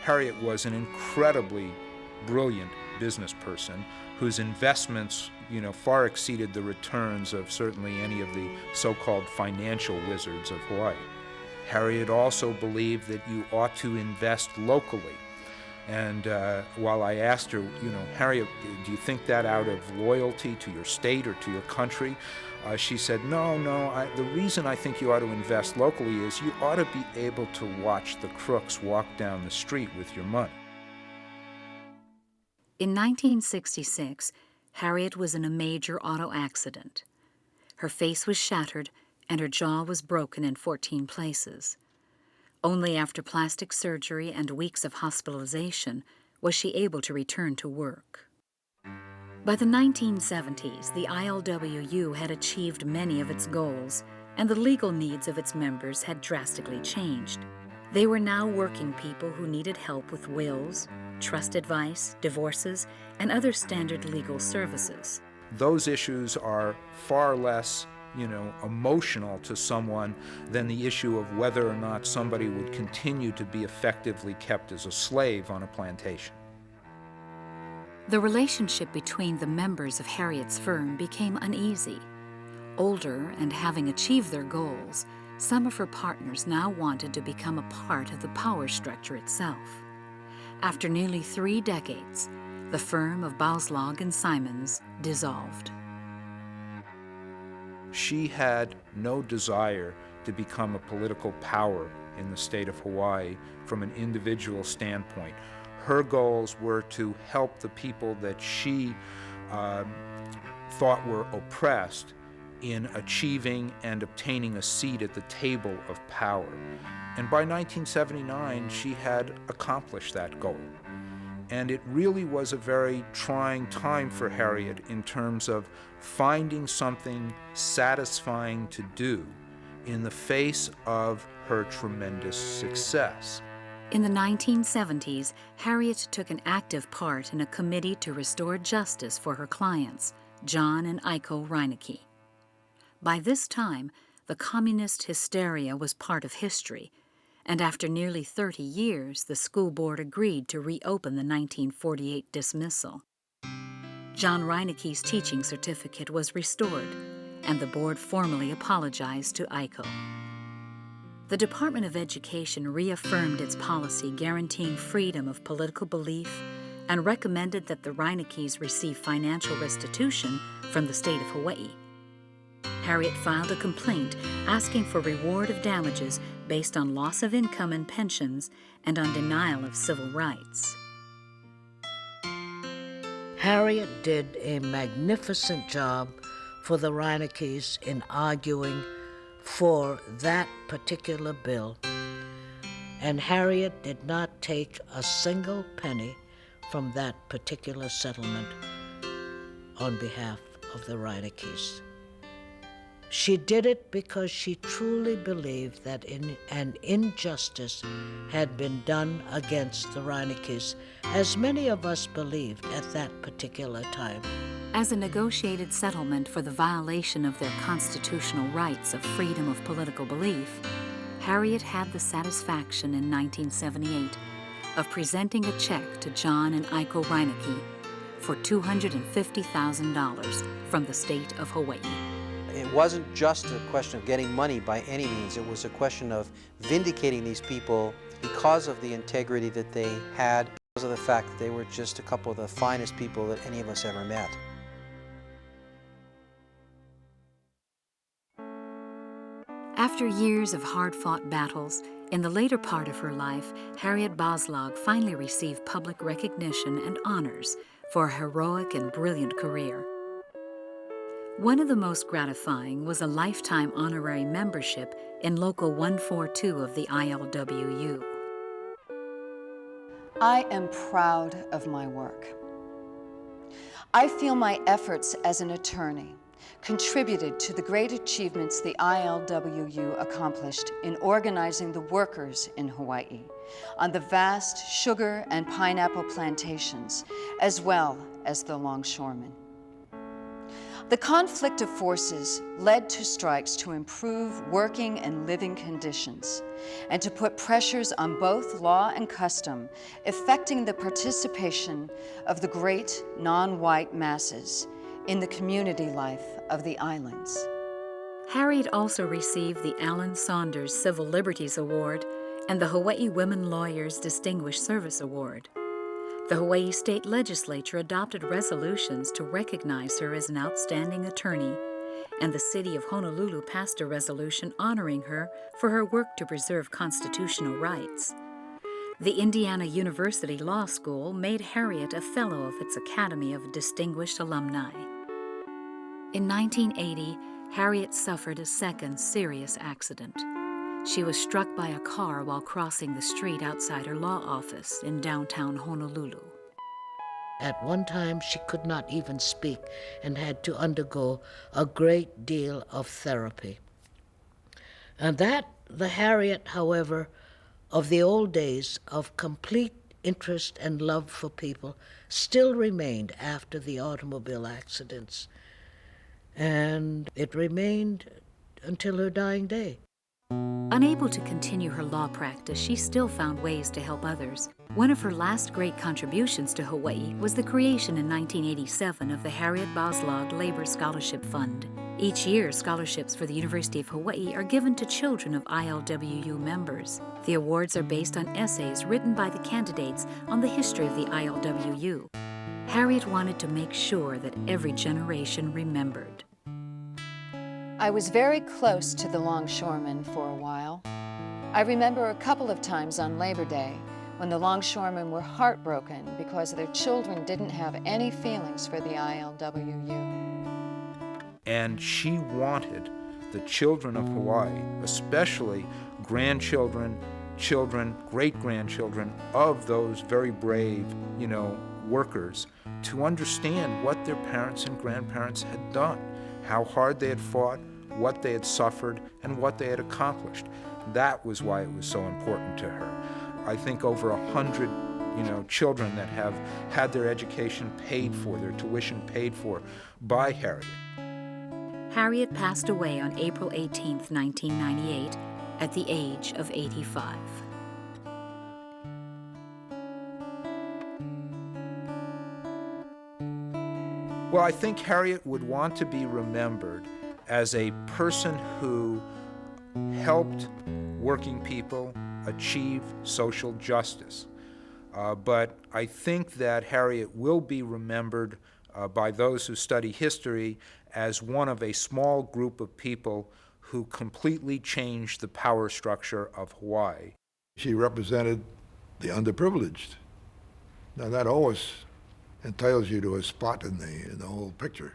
Harriet was an incredibly brilliant business person whose investments, far exceeded the returns of certainly any of the so-called financial wizards of Hawaii. Harriet also believed that you ought to invest locally. And while I asked her, Harriet, do you think that out of loyalty to your state or to your country? She said, no, the reason I think you ought to invest locally is you ought to be able to watch the crooks walk down the street with your money. In 1966, Harriet was in a major auto accident. Her face was shattered and her jaw was broken in 14 places. Only after plastic surgery and weeks of hospitalization was she able to return to work. By the 1970s, the ILWU had achieved many of its goals, and the legal needs of its members had drastically changed. They were now working people who needed help with wills, trust advice, divorces, and other standard legal services. Those issues are far less emotional to someone than the issue of whether or not somebody would continue to be effectively kept as a slave on a plantation. The relationship between the members of Harriet's firm became uneasy. Older and having achieved their goals, some of her partners now wanted to become a part of the power structure itself. After nearly 3 decades, the firm of Bouslog and Simons dissolved. She had no desire to become a political power in the state of Hawaii from an individual standpoint. Her goals were to help the people that she thought were oppressed in achieving and obtaining a seat at the table of power. And by 1979, she had accomplished that goal. And it really was a very trying time for Harriet in terms of finding something satisfying to do in the face of her tremendous success. In the 1970s, Harriet took an active part in a committee to restore justice for her clients, John and Aiko Reinecke. By this time, the communist hysteria was part of history, and after nearly 30 years, the school board agreed to reopen the 1948 dismissal. John Reinecke's teaching certificate was restored, and the board formally apologized to Aiko. The Department of Education reaffirmed its policy guaranteeing freedom of political belief and recommended that the Reineckes receive financial restitution from the state of Hawaii. Harriet filed a complaint asking for reward of damages based on loss of income and pensions and on denial of civil rights. Harriet did a magnificent job for the Reineckes in arguing for that particular bill, and Harriet did not take a single penny from that particular settlement on behalf of the Reineckes. She did it because she truly believed that an injustice had been done against the Reineckes, as many of us believed at that particular time. As a negotiated settlement for the violation of their constitutional rights of freedom of political belief, Harriet had the satisfaction in 1978 of presenting a check to John and Aiko Reinecke for $250,000 from the state of Hawaii. It wasn't just a question of getting money by any means. It was a question of vindicating these people because of the integrity that they had, because of the fact that they were just a couple of the finest people that any of us ever met. After years of hard-fought battles, in the later part of her life, Harriet Bouslog finally received public recognition and honors for a heroic and brilliant career. One of the most gratifying was a lifetime honorary membership in Local 142 of the ILWU. I am proud of my work. I feel my efforts as an attorney contributed to the great achievements the ILWU accomplished in organizing the workers in Hawaii on the vast sugar and pineapple plantations, as well as the longshoremen. The conflict of forces led to strikes to improve working and living conditions and to put pressures on both law and custom, affecting the participation of the great non-white masses in the community life of the islands. Harriet also received the Allen Saunders Civil Liberties Award and the Hawaii Women Lawyers Distinguished Service Award. The Hawaii State Legislature adopted resolutions to recognize her as an outstanding attorney, and the city of Honolulu passed a resolution honoring her for her work to preserve constitutional rights. The Indiana University Law School made Harriet a fellow of its Academy of Distinguished Alumni. In 1980, Harriet suffered a second serious accident. She was struck by a car while crossing the street outside her law office in downtown Honolulu. At one time, she could not even speak and had to undergo a great deal of therapy. And that, the Harriet, however, of the old days of complete interest and love for people still remained after the automobile accidents. And it remained until her dying day. Unable to continue her law practice, she still found ways to help others. One of her last great contributions to Hawaii was the creation in 1987 of the Harriet Bouslog Labor Scholarship Fund. Each year, scholarships for the University of Hawaii are given to children of ILWU members. The awards are based on essays written by the candidates on the history of the ILWU. Harriet wanted to make sure that every generation remembered. I was very close to the longshoremen for a while. I remember a couple of times on Labor Day when the longshoremen were heartbroken because their children didn't have any feelings for the ILWU. And she wanted the children of Hawaii, especially grandchildren, children, great-grandchildren of those very brave, workers, to understand what their parents and grandparents had done, how hard they had fought, what they had suffered, and what they had accomplished. That was why it was so important to her. I think over 100, children that have had their education paid for, their tuition paid for by Harriet. Harriet passed away on April 18, 1998, at the age of 85. Well, I think Harriet would want to be remembered as a person who helped working people achieve social justice. But I think that Harriet will be remembered by those who study history as one of a small group of people who completely changed the power structure of Hawaii. She represented the underprivileged. Now that always entitles you to a spot in the whole picture.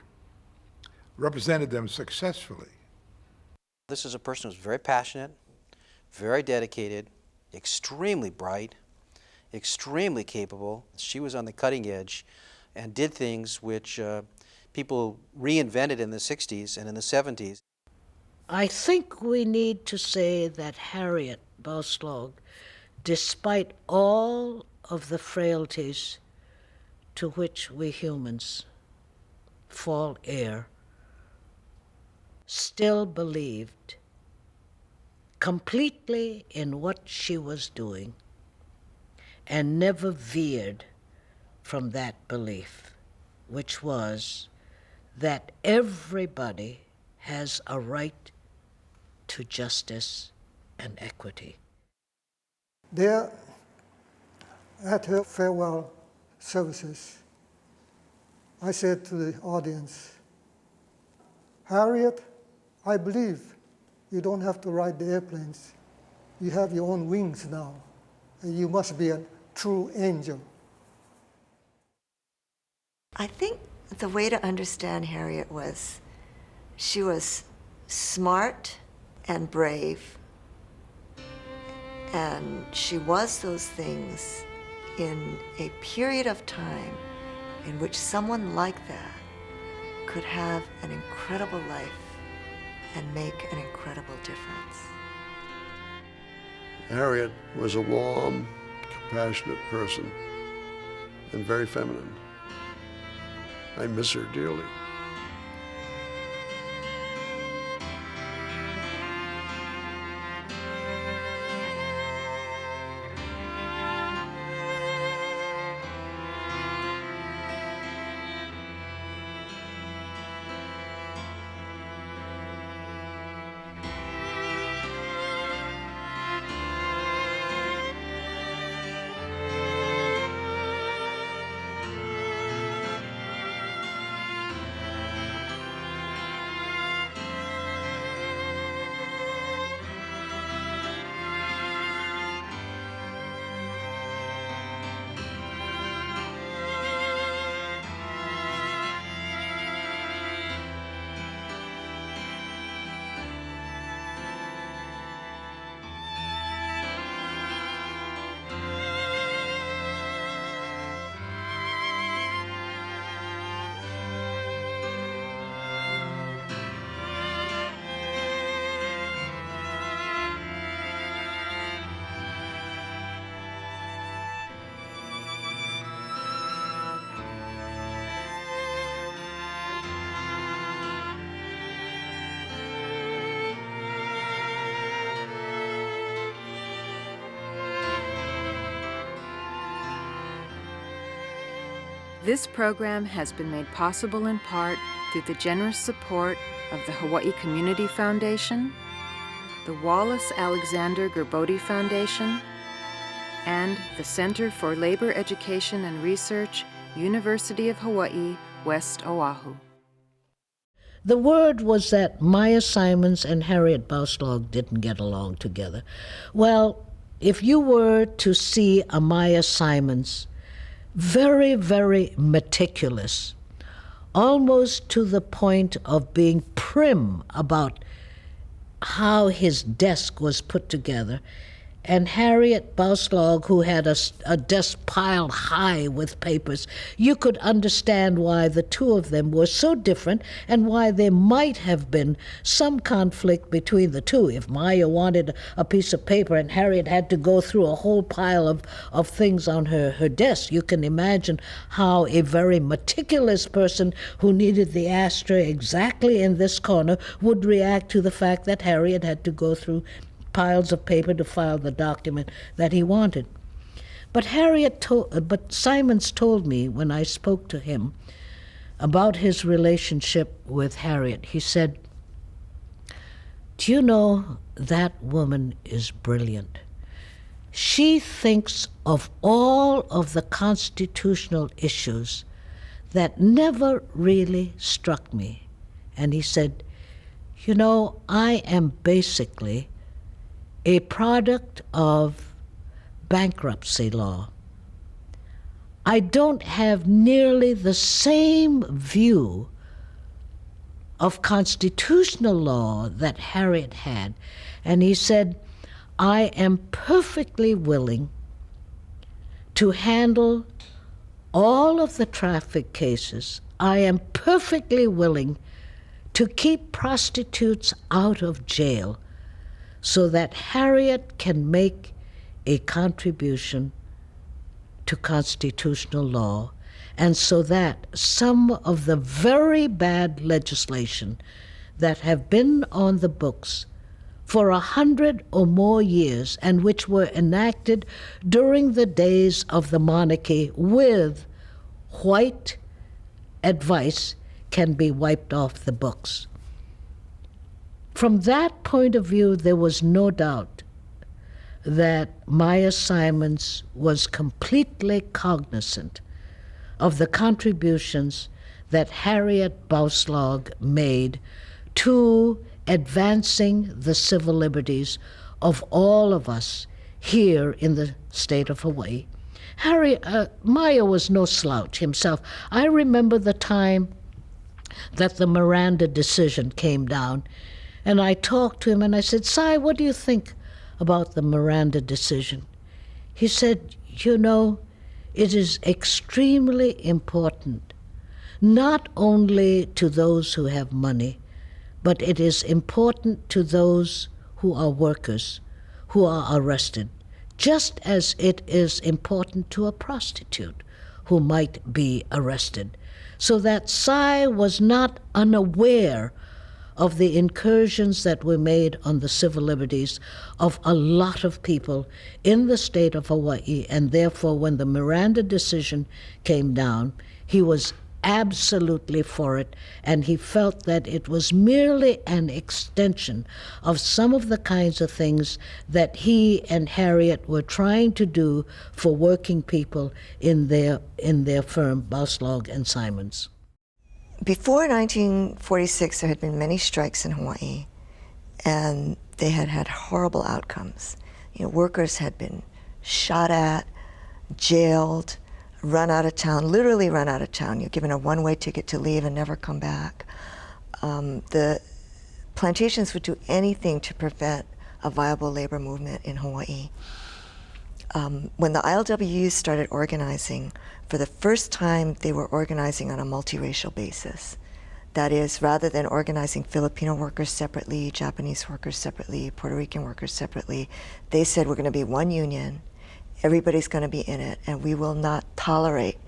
Represented them successfully. This is a person who's very passionate, very dedicated, extremely bright, extremely capable. She was on the cutting edge and did things which people reinvented in the 60s and in the 70s. I think we need to say that Harriet Bouslog, despite all of the frailties to which we humans fall heir, still believed completely in what she was doing and never veered from that belief, which was that everybody has a right to justice and equity. There, at her farewell services, I said to the audience, Harriet, I believe you don't have to ride the airplanes. You have your own wings now, and you must be a true angel. I think the way to understand Harriet was she was smart and brave, and she was those things in a period of time in which someone like that could have an incredible life and make an incredible difference. Harriet was a warm, compassionate person and very feminine. I miss her dearly. This program has been made possible in part through the generous support of the Hawaii Community Foundation, the Wallace Alexander Gerbode Foundation, and the Center for Labor Education and Research, University of Hawaii, West Oahu. The word was that Maya Simons and Harriet Bouslog didn't get along together. Well, if you were to see a Maya Simons, very, very meticulous, almost to the point of being prim about how his desk was put together, and Harriet Bouslog, who had a desk piled high with papers, you could understand why the two of them were so different and why there might have been some conflict between the two. If Maya wanted a piece of paper and Harriet had to go through a whole pile of things on her desk, you can imagine how a very meticulous person who needed the ashtray exactly in this corner would react to the fact that Harriet had to go through piles of paper to file the document that he wanted. But Simons told me when I spoke to him about his relationship with Harriet, he said, "Do you know, that woman is brilliant. She thinks of all of the constitutional issues that never really struck me." And he said, "You know, I am basically a product of bankruptcy law. I don't have nearly the same view of constitutional law that Harriet had." And he said, "I am perfectly willing to handle all of the traffic cases. I am perfectly willing to keep prostitutes out of jail so that Harriet can make a contribution to constitutional law, and so that some of the very bad legislation that have been on the books for 100 or more years and which were enacted during the days of the monarchy with white advice can be wiped off the books." From that point of view, there was no doubt that Maya Simons was completely cognizant of the contributions that Harriet Bouslog made to advancing the civil liberties of all of us here in the state of Hawaii. Maya was no slouch himself. I remember the time that the Miranda decision came down, and I talked to him and I said, "Si, what do you think about the Miranda decision?" He said, "You know, it is extremely important, not only to those who have money, but it is important to those who are workers, who are arrested, just as it is important to a prostitute who might be arrested. So that Sy was not unaware of the incursions that were made on the civil liberties of a lot of people in the state of Hawaii, and therefore when the Miranda decision came down, he was absolutely for it, and he felt that it was merely an extension of some of the kinds of things that he and Harriet were trying to do for working people in their firm, Bouslog and Simons. Before 1946, there had been many strikes in Hawaii, and they had had horrible outcomes. Workers had been shot at, jailed, run out of town, literally run out of town. You're given a one-way ticket to leave and never come back. The plantations would do anything to prevent a viable labor movement in Hawaii. When the ILWUs started organizing, for the first time they were organizing on a multiracial basis. That is, rather than organizing Filipino workers separately, Japanese workers separately, Puerto Rican workers separately, they said we're going to be one union, everybody's going to be in it, and we will not tolerate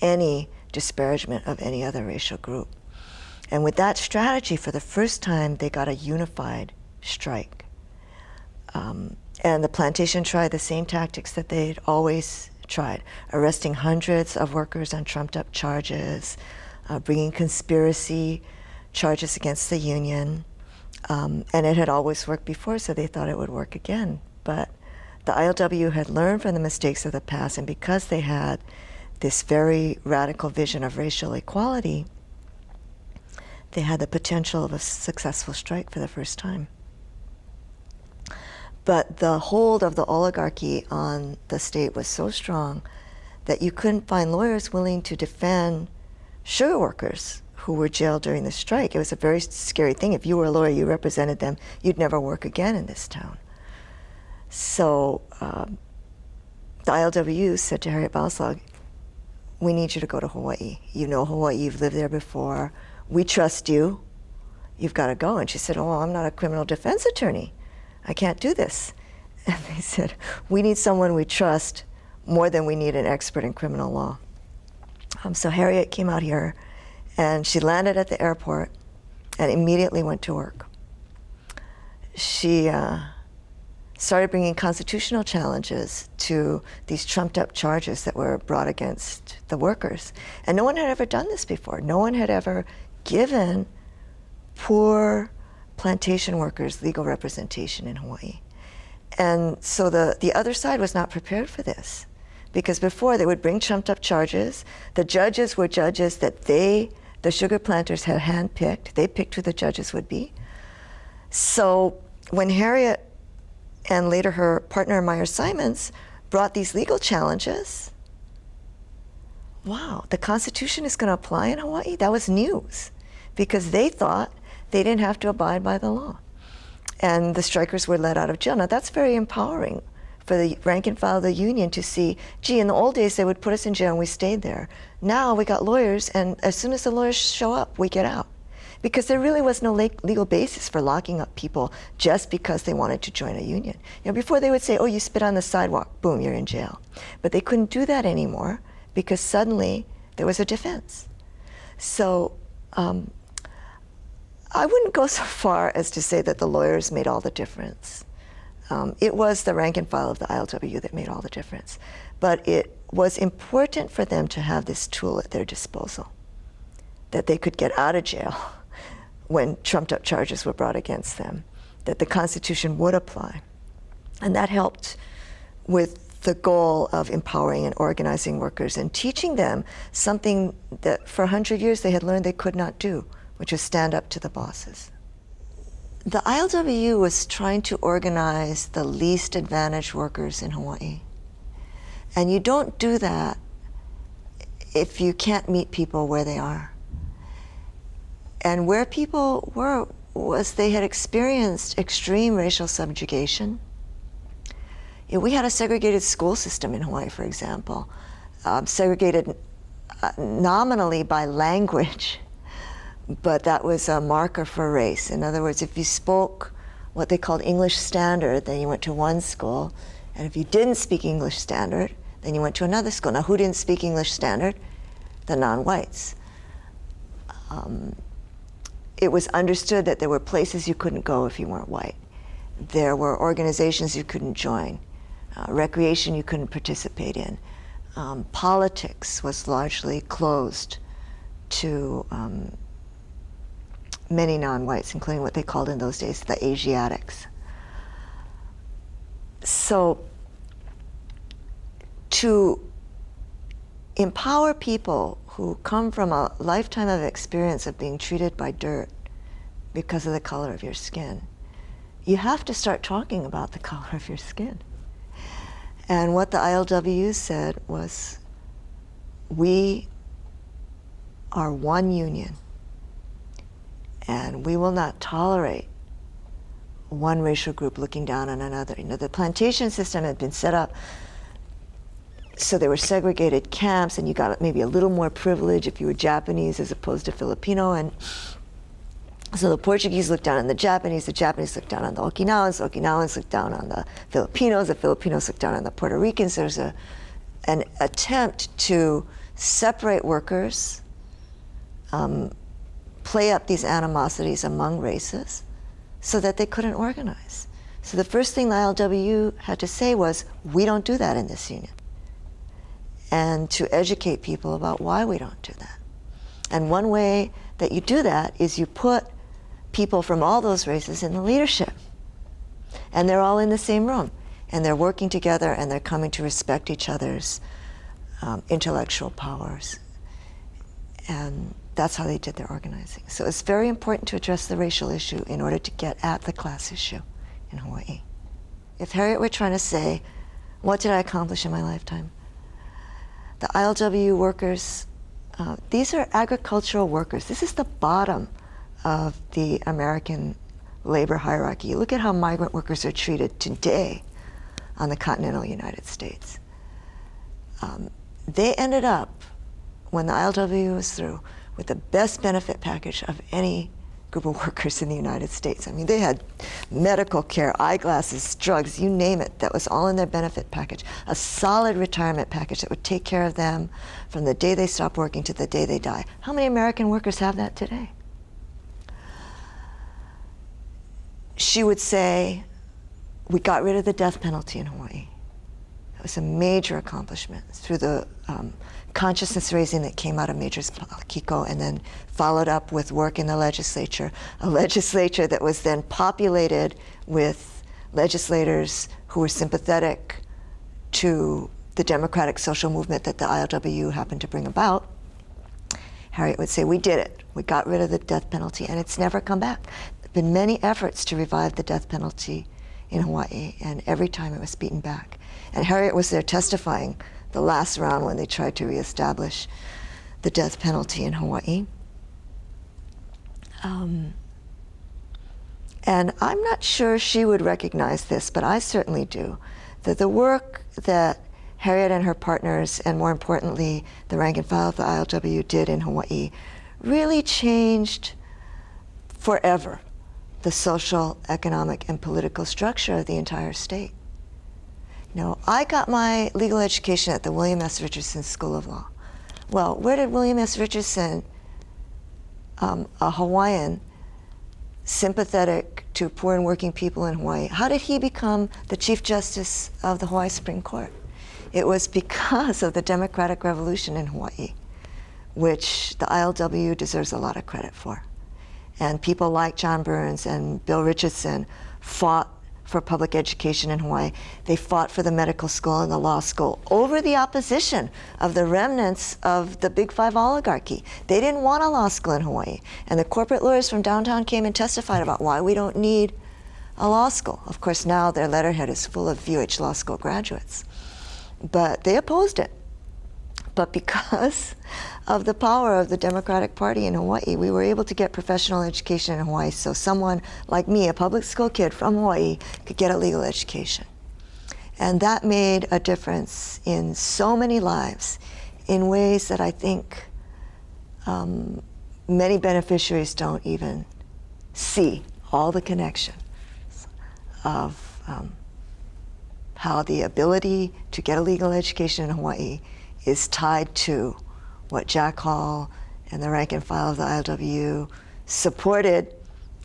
any disparagement of any other racial group. And with that strategy, for the first time, they got a unified strike. And the plantation tried the same tactics that they'd always tried, arresting hundreds of workers on trumped-up charges, bringing conspiracy charges against the union. And it had always worked before, so they thought it would work again. But the ILW had learned from the mistakes of the past, and because they had this very radical vision of racial equality, they had the potential of a successful strike for the first time. But the hold of the oligarchy on the state was so strong that you couldn't find lawyers willing to defend sugar workers who were jailed during the strike. It was a very scary thing. If you were a lawyer, you represented them, you'd never work again in this town. So the ILWU said to Harriet Bouslog, we need you to go to Hawaii. You know Hawaii, you've lived there before. We trust you. You've got to go. And she said, oh, I'm not a criminal defense attorney. I can't do this. And they said, we need someone we trust more than we need an expert in criminal law. So Harriet came out here, and she landed at the airport and immediately went to work. She started bringing constitutional challenges to these trumped-up charges that were brought against the workers. And no one had ever done this before. No one had ever given poor plantation workers legal representation in Hawaii. And so the other side was not prepared for this, because before they would bring trumped-up charges. The judges were judges that the sugar planters had handpicked. They picked who the judges would be. So when Harriet and later her partner Myers Simons brought these legal challenges, wow, the Constitution is going to apply in Hawaii? That was news, because they thought they didn't have to abide by the law. And the strikers were let out of jail. Now that's very empowering for the rank and file of the union to see, gee, in the old days they would put us in jail and we stayed there. Now we got lawyers, and as soon as the lawyers show up, we get out. Because there really was no legal basis for locking up people just because they wanted to join a union. Before they would say, oh, you spit on the sidewalk, boom, you're in jail. But they couldn't do that anymore because suddenly there was a defense. So I wouldn't go so far as to say that the lawyers made all the difference. It was the rank and file of the ILWU that made all the difference. But it was important for them to have this tool at their disposal, that they could get out of jail when trumped-up charges were brought against them, that the Constitution would apply. And that helped with the goal of empowering and organizing workers and teaching them something that for 100 years they had learned they could not do, which is stand up to the bosses. The ILWU was trying to organize the least advantaged workers in Hawaii. And you don't do that if you can't meet people where they are. And where people were was they had experienced extreme racial subjugation. We had a segregated school system in Hawaii, for example. segregated nominally by language, but that was a marker for race. In other words, if you spoke what they called English Standard, then you went to one school, and if you didn't speak English Standard, then you went to another school. Now, who didn't speak English Standard? The non-whites. It was understood that there were places you couldn't go if you weren't white. There were organizations you couldn't join, recreation you couldn't participate in. Politics was largely closed to many non-whites, including what they called in those days the Asiatics. So to empower people who come from a lifetime of experience of being treated by dirt because of the color of your skin, you have to start talking about the color of your skin. And what the ILWU said was, we are one union, and we will not tolerate one racial group looking down on another. You know, the plantation system had been set up so there were segregated camps, and you got maybe a little more privilege if you were Japanese as opposed to Filipino. And so the Portuguese looked down on the Japanese looked down on the Okinawans looked down on the Filipinos looked down on the Puerto Ricans. There's an attempt to separate workers, play up these animosities among races so that they couldn't organize. So the first thing the ILWU had to say was, we don't do that in this union. And to educate people about why we don't do that. And one way that you do that is you put people from all those races in the leadership. And they're all in the same room. And they're working together, and they're coming to respect each other's intellectual powers. And that's how they did their organizing. So it's very important to address the racial issue in order to get at the class issue in Hawaii. If Harriet were trying to say, what did I accomplish in my lifetime? The ILWU workers, these are agricultural workers. This is the bottom of the American labor hierarchy. Look at how migrant workers are treated today on the continental United States. They ended up, when the ILWU was through, with the best benefit package of any group of workers in the United States. I mean, they had medical care, eyeglasses, drugs, you name it, that was all in their benefit package. A solid retirement package that would take care of them from the day they stop working to the day they die. How many American workers have that today? She would say, we got rid of the death penalty in Hawaii. It was a major accomplishment through the consciousness raising that came out of Major Kiko, and then followed up with work in the legislature, a legislature that was then populated with legislators who were sympathetic to the democratic social movement that the ILWU happened to bring about. Harriet would say, we did it. We got rid of the death penalty, and it's never come back. There have been many efforts to revive the death penalty in Hawaii, and every time it was beaten back. And Harriet was there testifying the last round when they tried to reestablish the death penalty in Hawaii. And I'm not sure she would recognize this, but I certainly do, that the work that Harriet and her partners, and more importantly, the rank and file of the ILWU did in Hawaii, really changed forever the social, economic, and political structure of the entire state. You know, I got my legal education at the William S. Richardson School of Law. Well, where did William S. Richardson, a Hawaiian, sympathetic to poor and working people in Hawaii, how did he become the Chief Justice of the Hawaii Supreme Court? It was because of the democratic revolution in Hawaii, which the ILWU deserves a lot of credit for. And people like John Burns and Bill Richardson fought for public education in Hawaii. They fought for the medical school and the law school over the opposition of the remnants of the Big Five oligarchy. They didn't want a law school in Hawaii. And the corporate lawyers from downtown came and testified about why we don't need a law school. Of course, now their letterhead is full of VUH law school graduates. But they opposed it. But because of the power of the Democratic Party in Hawaii, we were able to get professional education in Hawaii, so someone like me, a public school kid from Hawaii, could get a legal education. And that made a difference in so many lives in ways that I think many beneficiaries don't even see all the connection of how the ability to get a legal education in Hawaii is tied to what Jack Hall and the rank and file of the ILWU, supported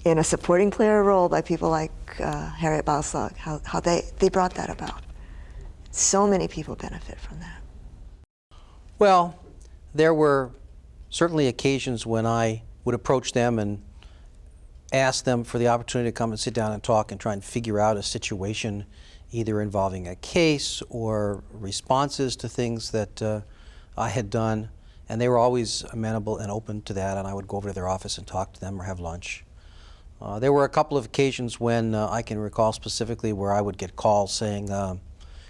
in a supporting player role by people like Harriet Bouslog, how they brought that about. So many people benefit from that. Well, there were certainly occasions when I would approach them and ask them for the opportunity to come and sit down and talk and try and figure out a situation either involving a case or responses to things that I had done. And they were always amenable and open to that, and I would go over to their office and talk to them or have lunch. There were a couple of occasions when I can recall specifically where I would get calls saying,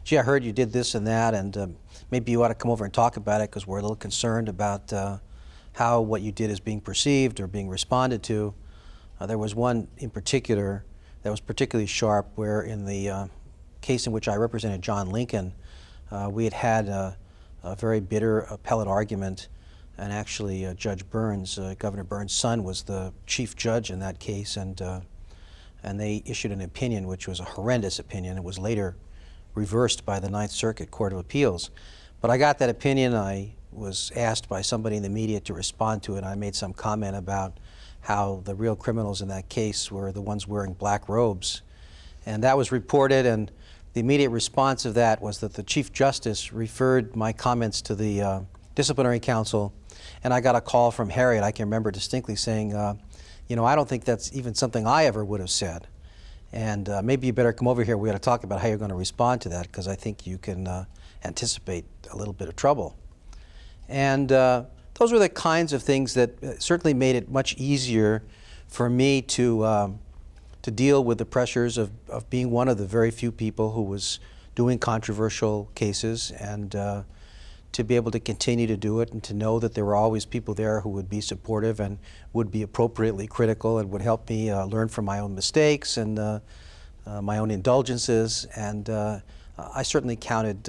gee, I heard you did this and that, and maybe you ought to come over and talk about it because we're a little concerned about how what you did is being perceived or being responded to. There was one in particular that was particularly sharp where in the case in which I represented John Lincoln, we had a very bitter appellate argument, and actually Judge Burns, Governor Burns' son, was the chief judge in that case, and they issued an opinion which was a horrendous opinion. It was later reversed by the Ninth Circuit Court of Appeals. But I got that opinion. I was asked by somebody in the media to respond to it. I made some comment about how the real criminals in that case were the ones wearing black robes. And that was reported, and the immediate response of that was that the Chief Justice referred my comments to the Disciplinary Council, and I got a call from Harriet, I can remember distinctly, saying, you know, I don't think that's even something I ever would have said. And maybe you better come over here. We got to talk about how you're going to respond to that, because I think you can anticipate a little bit of trouble. And those were the kinds of things that certainly made it much easier for me to deal with the pressures of being one of the very few people who was doing controversial cases, and to be able to continue to do it, and to know that there were always people there who would be supportive and would be appropriately critical and would help me learn from my own mistakes and my own indulgences. And I certainly counted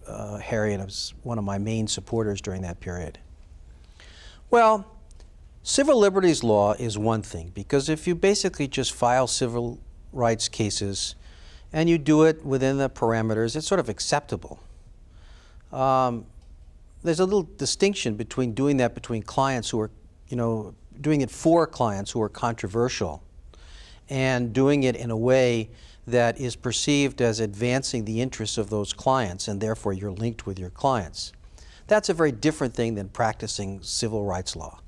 Harriet as one of my main supporters during that period. Well, civil liberties law is one thing, because if you basically just file civil rights cases and you do it within the parameters, it's sort of acceptable. There's a little distinction between doing that between clients who are, you know, doing it for clients who are controversial, and doing it in a way that is perceived as advancing the interests of those clients, and therefore you're linked with your clients. That's a very different thing than practicing civil rights law.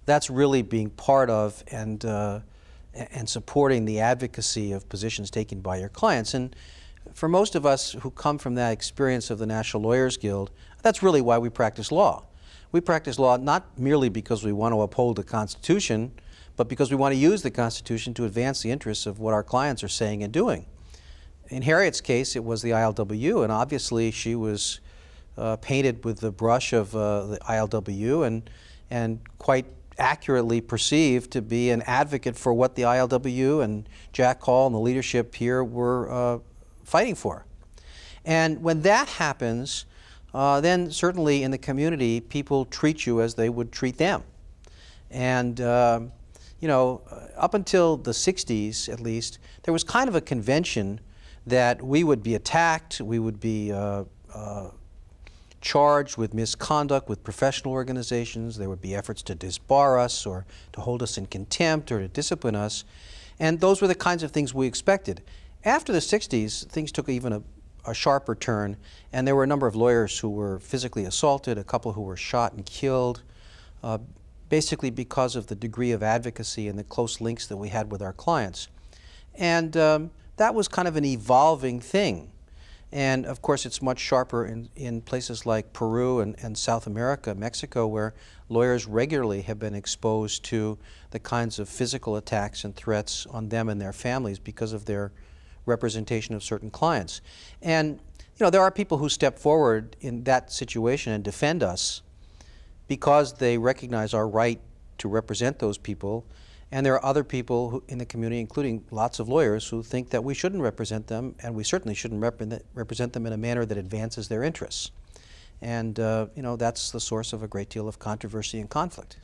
That's really being part of and supporting the advocacy of positions taken by your clients. And for most of us who come from that experience of the National Lawyers Guild, that's really why we practice law. We practice law not merely because we want to uphold the Constitution, but because we want to use the Constitution to advance the interests of what our clients are saying and doing. In Harriet's case, it was the ILWU, and obviously she was painted with the brush of the ILWU and quite accurately perceived to be an advocate for what the ILWU and Jack Hall and the leadership here were fighting for. And when that happens, then certainly in the community, people treat you as they would treat them. And you know, up until the 60s at least, there was kind of a convention that we would be attacked, we would be charged with misconduct with professional organizations, there would be efforts to disbar us or to hold us in contempt or to discipline us, and those were the kinds of things we expected. After the 60s, things took even a sharper turn, and there were a number of lawyers who were physically assaulted, a couple who were shot and killed, basically because of the degree of advocacy and the close links that we had with our clients. And that was kind of an evolving thing. And of course, it's much sharper in places like Peru and South America, Mexico, where lawyers regularly have been exposed to the kinds of physical attacks and threats on them and their families because of their representation of certain clients. And you know, there are people who step forward in that situation and defend us because they recognize our right to represent those people, And there are other people who, in the community, including lots of lawyers, who think that we shouldn't represent them, and we certainly shouldn't represent them in a manner that advances their interests. And, that's the source of a great deal of controversy and conflict.